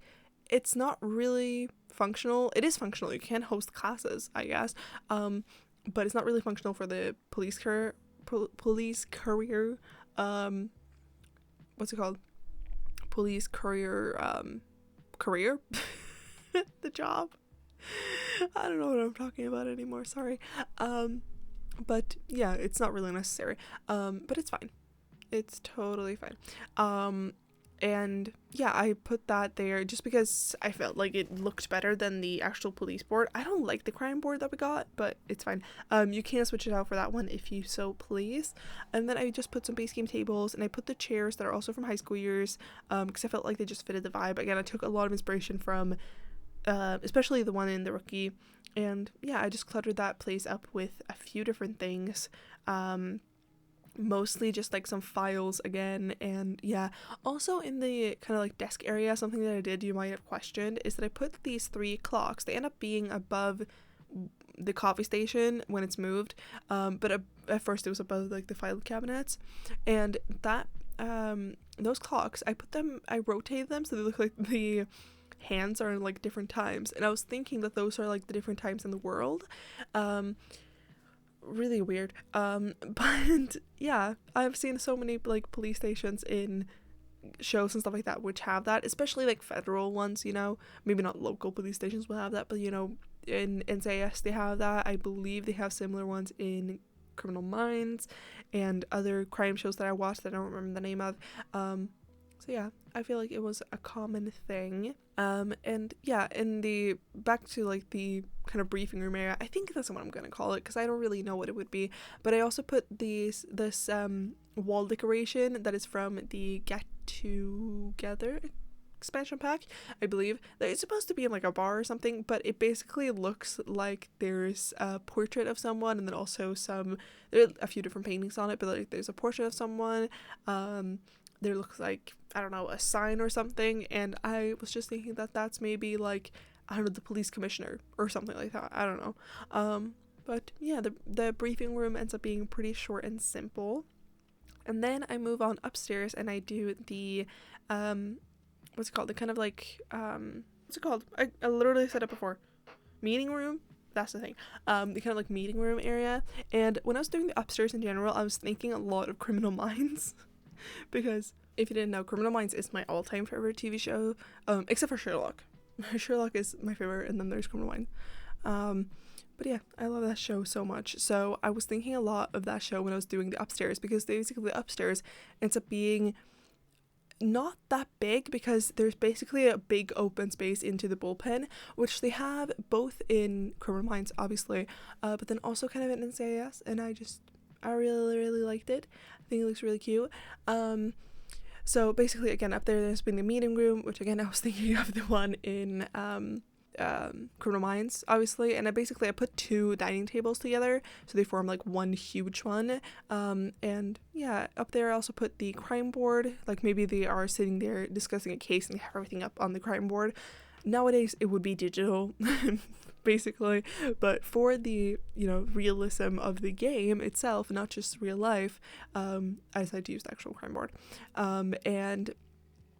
It's not really functional. It is functional, you can host classes, I guess, but it's not really functional for the police career. What's it called? Police career the job. I don't know what I'm talking about anymore, sorry. But yeah, it's not really necessary, but it's fine, it's totally fine. And yeah, I put that there just because I felt like it looked better than the actual police board. I don't like the crime board that we got, but it's fine. You can switch it out for that one if you so please. And then I just put some base game tables, and I put the chairs that are also from high school years, because I felt like they just fitted the vibe. Again, I took a lot of inspiration from especially the one in the rookie, and yeah, I just cluttered that place up with a few different things, mostly just like some files again. And yeah, also in the kind of like desk area, something that I did you might have questioned is that I put these 3 clocks. They end up being above the coffee station when it's moved, but at first it was above like the file cabinets, and that those clocks, I rotated them so they look like the hands are in like different times, and I was thinking that those are like the different times in the world. Really weird. But yeah, I've seen so many like police stations in shows and stuff like that which have that, especially like federal ones, you know. Maybe not local police stations will have that, but you know, in NCIS they have that. I believe they have similar ones in Criminal Minds and other crime shows that I watched that I don't remember the name of. So yeah, I feel like it was a common thing. And yeah, in the back to like the kind of briefing room area, I think that's what I'm gonna call it, because I don't really know what it would be. But I also put this wall decoration that is from the Get Together expansion pack, I believe. That it's supposed to be in like a bar or something, but it basically looks like there's a portrait of someone, and then also there are a few different paintings on it, but like there's a portrait of someone. There looks like, I don't know, a sign or something, and I was just thinking that that's maybe like, I don't know, the police commissioner or something like that. I don't know. But yeah, the briefing room ends up being pretty short and simple. And then I move on upstairs, and I do the what's it called? The kind of like what's it called? I literally said it before. Meeting room? That's the thing. The kind of like meeting room area. And when I was doing the upstairs in general, I was thinking a lot of Criminal Minds. Because if you didn't know, Criminal Minds is my all-time favorite TV show, except for Sherlock. Sherlock is my favorite, and then there's Criminal Minds. But yeah, I love that show so much. So I was thinking a lot of that show when I was doing the upstairs, because basically the upstairs ends up being not that big, because there's basically a big open space into the bullpen, which they have both in Criminal Minds, obviously, but then also kind of in NCIS, and I really, really liked it. I think it looks really cute. So basically, again, up there's been the meeting room, which again, I was thinking of the one in Criminal Minds, obviously, and I put 2 dining tables together, so they form like one huge one. And yeah, up there I also put the crime board, like maybe they are sitting there discussing a case and they have everything up on the crime board. Nowadays it would be digital, basically, but for the, you know, realism of the game itself, not just real life, I decided to use the actual crime board. And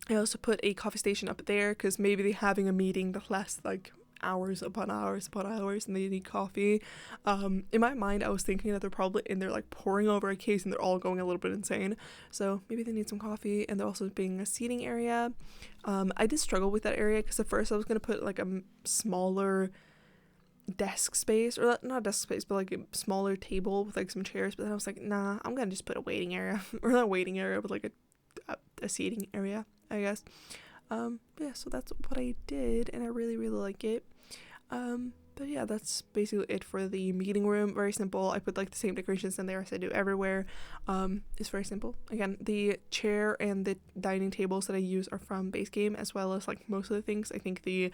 I also put a coffee station up there, because maybe they're having a meeting that lasts like hours upon hours upon hours, and they need coffee. In my mind, I was thinking that they're probably in there like poring over a case, and they're all going a little bit insane, so maybe they need some coffee. And they're also being a seating area. I did struggle with that area, because at first I was going to put like a smaller desk space, or not desk space, but like a smaller table with like some chairs, but then I was like, nah, I'm gonna just put a waiting area or not a waiting area, but like a seating area, I guess. Yeah, so that's what I did, and I really, really like it. But yeah, that's basically it for the meeting room. Very simple. I put like the same decorations in there as I do everywhere. It's very simple. Again, the chair and the dining tables that I use are from base game, as well as like most of the things. I think the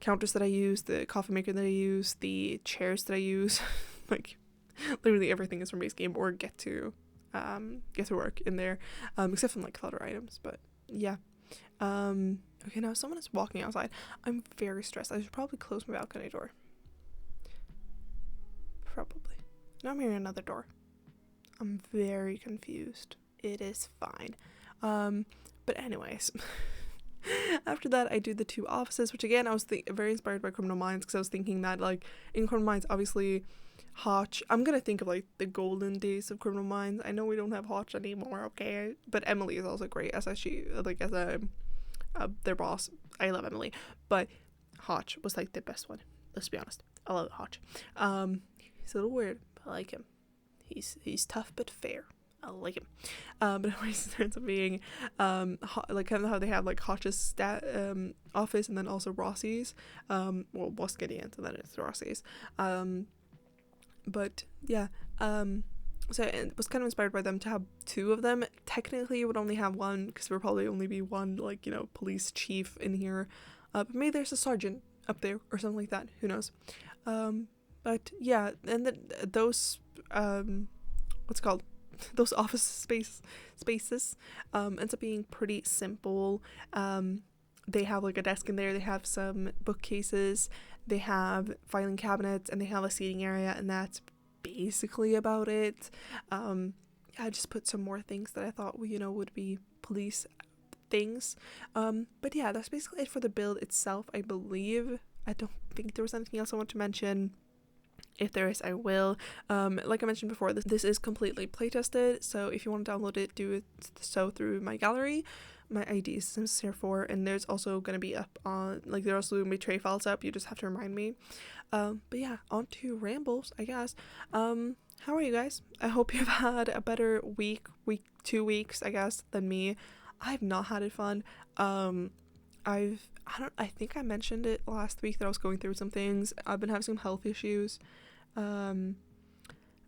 counters that I use, the coffee maker that I use, the chairs that I use, like literally everything is from base game or get to work in there, except from like clutter items. But yeah. Okay, now someone is walking outside. I'm very stressed. I should probably close my balcony door. Probably. Now I'm hearing another door. I'm very confused. It is fine. But anyways, after that I do the 2 offices, which again I was very inspired by Criminal Minds, because I was thinking that like in Criminal Minds, obviously Hotch, I'm gonna think of like the golden days of Criminal Minds. I know we don't have Hotch anymore, okay, but Emily is also great as their boss. I love Emily, but Hotch was like the best one, let's be honest. I love Hotch. He's a little weird, but I like him. He's tough but fair. I like him. But anyways, it ends up being like kind of how they have like Hotch's office, and then also Rossi's, well, Boss Gideon's, and then it's Rossi's. But yeah, so it was kind of inspired by them to have 2 of them. Technically it would only have 1, because there would probably only be 1 like, you know, police chief in here, but maybe there's a sergeant up there or something like that, who knows. But yeah, and then those what's it called, those office spaces ends up being pretty simple. They have like a desk in there, they have some bookcases, they have filing cabinets, and they have a seating area, and that's basically about it. I just put some more things that I thought, you know, would be police things. But yeah, that's basically it for the build itself, I believe. I don't think there was anything else I want to mention. If there is, I will. Like I mentioned before, this is completely playtested, so if you want to download it, do it so through my gallery. My ID is Sims04, and there's also going to be up on, like, there's also going to be tray files up, you just have to remind me. But yeah, on to rambles, I guess. How are you guys? I hope you've had a better week, 2 weeks, I guess, than me. I've not had it fun. I think I mentioned it last week that I was going through some things. I've been having some health issues,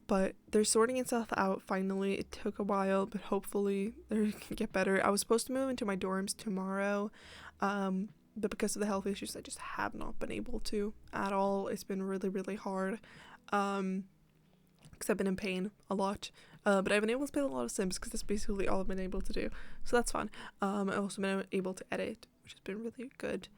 but they're sorting itself out finally. It took a while, but hopefully they can get better. I was supposed to move into my dorms tomorrow, but because of the health issues, I just have not been able to at all. It's been really, really hard, because I've been in pain a lot. But I've been able to play a lot of Sims, because that's basically all I've been able to do, so that's fun. I've also been able to edit, which has been really good.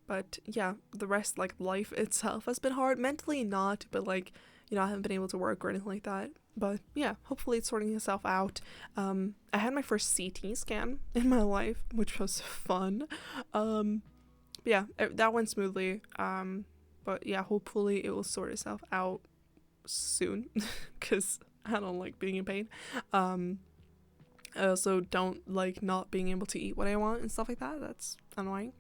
But yeah, the rest, like life itself, has been hard. Mentally not, but like, you know, I haven't been able to work or anything like that. But yeah, hopefully it's sorting itself out. I had my first CT scan in my life, which was fun. Yeah, that went smoothly. But yeah, hopefully it will sort itself out soon, because I don't like being in pain. I also don't like not being able to eat what I want and stuff like that. That's annoying.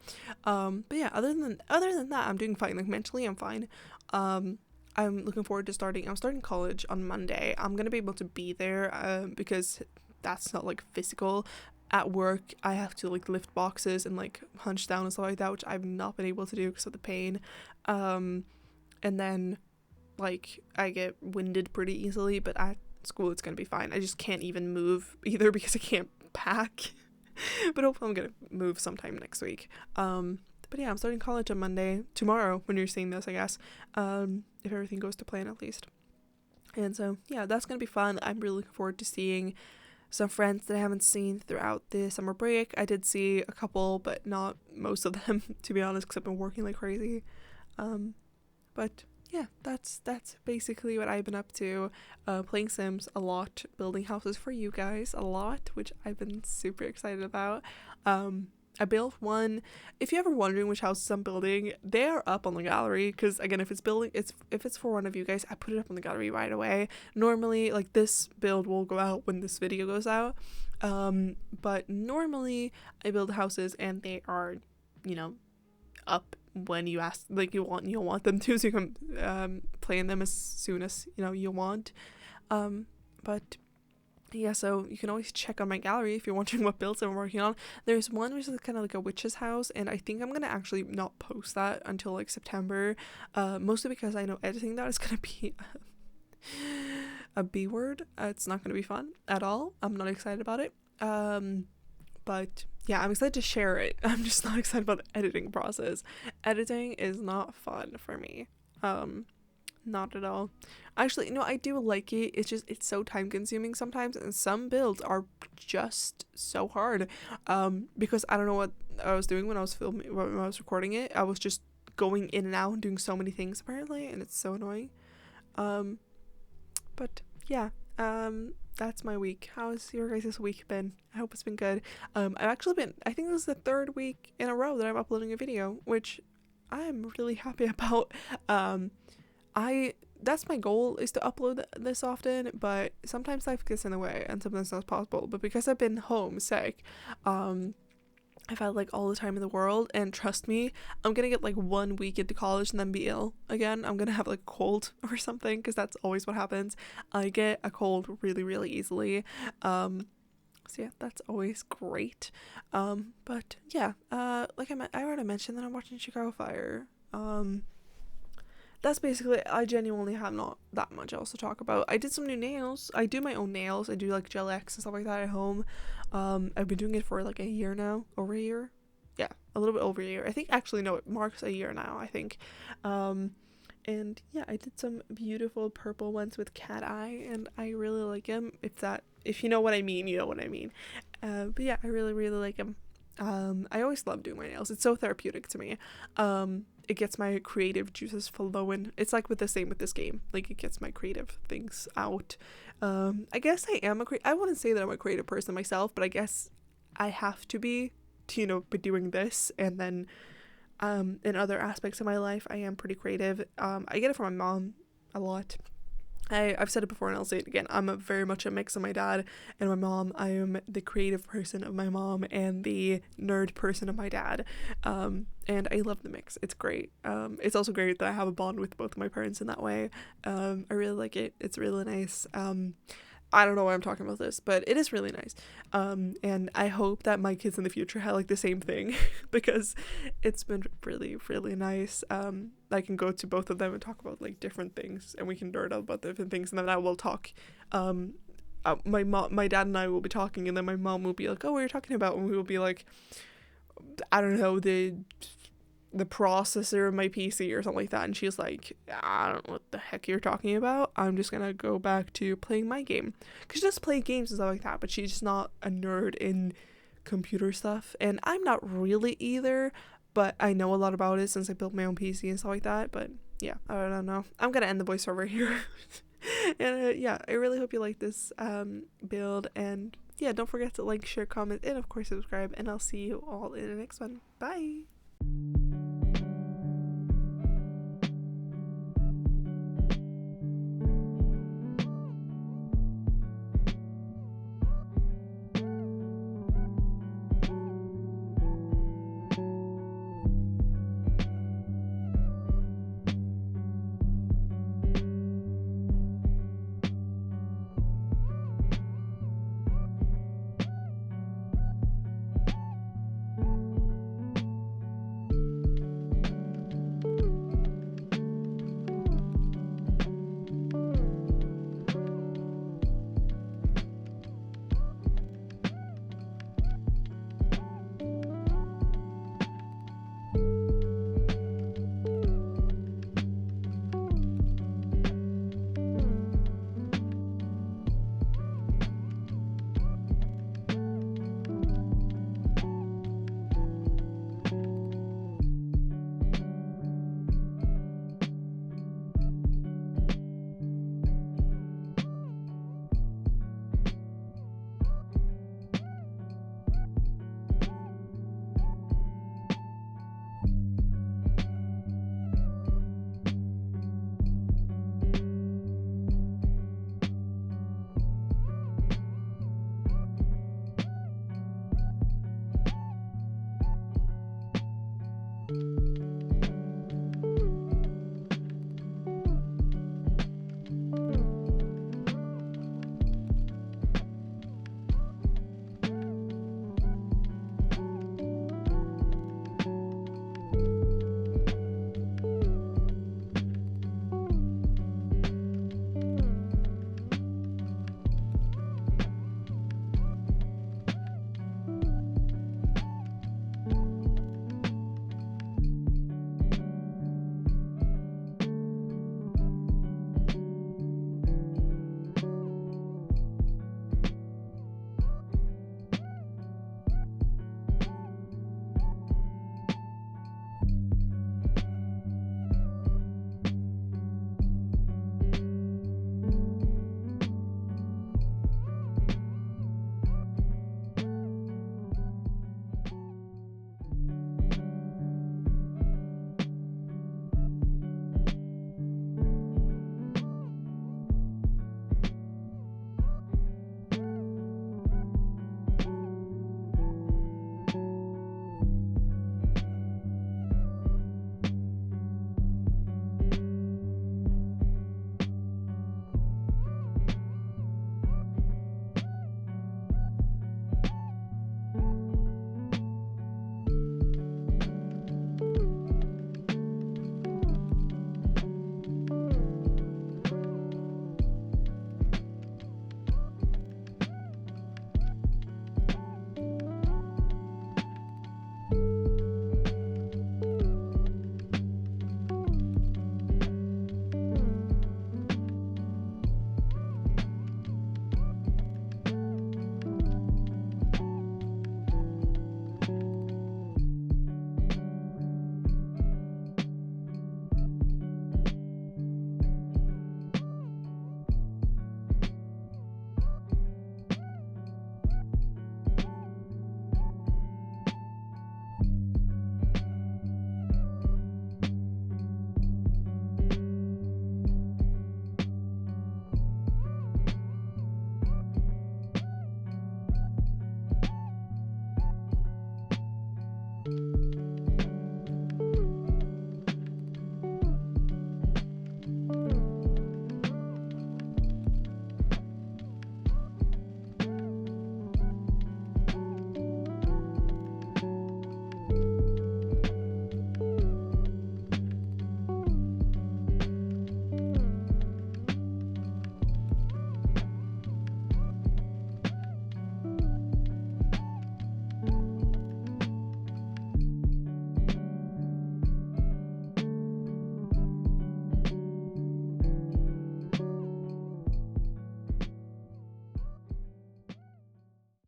But yeah, other than that, I'm doing fine. Like mentally, I'm fine. I'm looking forward to I'm starting college on Monday. I'm gonna be able to be there, because that's not like physical. At work, I have to like lift boxes and like hunch down and stuff like that, which I've not been able to do because of the pain. And then like I get winded pretty easily, but at school it's gonna be fine. I just can't even move either because I can't pack. But hopefully I'm gonna move sometime next week. But yeah, I'm starting college on Monday, tomorrow when you're seeing this, I guess, if everything goes to plan at least. And so yeah, that's gonna be fun. I'm really looking forward to seeing some friends that I haven't seen throughout the summer break. I did see a couple, but not most of them, to be honest, because I've been working like crazy. But yeah, that's basically what I've been up to. Playing Sims a lot, building houses for you guys a lot, which I've been super excited about. I built one. If you're ever wondering which houses I'm building, they are up on the gallery, because again, if it's for one of you guys, I put it up on the gallery right away. Normally, like, this build will go out when this video goes out, but normally I build houses and they are, you know, up when you ask, like, you'll want them to, so you can play in them as soon as, you know, you want. But yeah, so you can always check on my gallery if you're wondering what builds I'm working on. There's one which is kind of like a witch's house, and I think I'm gonna actually not post that until like September, mostly because I know editing that is gonna be a B word. It's not gonna be fun at all. I'm not excited about it. But yeah, I'm excited to share it. I'm just not excited about the editing process. Editing is not fun for me. Not at all. Actually, no, I do like it. It's so time consuming sometimes, and some builds are just so hard. Because I don't know what I was doing when I was filming, when I was recording it. I was just going in and out and doing so many things apparently, and it's so annoying. But yeah, that's my week. How has your guys' week been? I hope it's been good. I've actually been, I think this is the 3rd week in a row that I'm uploading a video, which I'm really happy about. That's my goal, is to upload this often, but sometimes life gets in the way and sometimes it's not possible. But because I've been homesick, I've had like all the time in the world, and trust me, I'm gonna get like 1 week into college and then be ill again. I'm gonna have like a cold or something, because that's always what happens. I get a cold really, really easily. So yeah, that's always great. But yeah, like I already mentioned that I'm watching Chicago Fire. That's basically, I genuinely have not that much else to talk about. I did some new nails. I do my own nails. I do like Gel X and stuff like that at home. I've been doing it for like a year now. Over a year? Yeah, a little bit over a year. I think, actually, no, it marks a year now, I think. And yeah, I did some beautiful purple ones with cat eye, and I really like them. If you know what I mean, you know what I mean. But yeah, I really, really like them. I always love doing my nails. It's so therapeutic to me. It gets my creative juices flowing. It's like with this game. Like, it gets my creative things out. I guess I wouldn't say that I'm a creative person myself, but I guess I have to be to, be doing this. And then, in other aspects of my life, I am pretty creative. I get it from my mom a lot. I've said it before and I'll say it again. I'm very much a mix of my dad and my mom. I am the creative person of my mom and the nerd person of my dad. And I love the mix. It's great. It's also great that I have a bond with both of my parents in that way. I really like it. It's really nice. I don't know why I'm talking about this, but it is really nice. And I hope that my kids in the future have like the same thing, because it's been really, really nice. I can go to both of them and talk about like different things, and we can nerd out about different things, and then I will talk. My dad and I will be talking, and then my mom will be like, "Oh, what are you talking about?" And we will be like, I don't know, the processor of my PC or something like that, and she's like, I don't know what the heck you're talking about. I'm just gonna go back to playing my game, because she does play games and stuff like that, but she's just not a nerd in computer stuff, and I'm not really either, but I know a lot about it since I built my own PC and stuff like that. But yeah, I don't know, I'm gonna end the voiceover here. And yeah, I really hope you like this build, and yeah, don't forget to like, share, comment, and of course subscribe, and I'll see you all in the next one. Bye.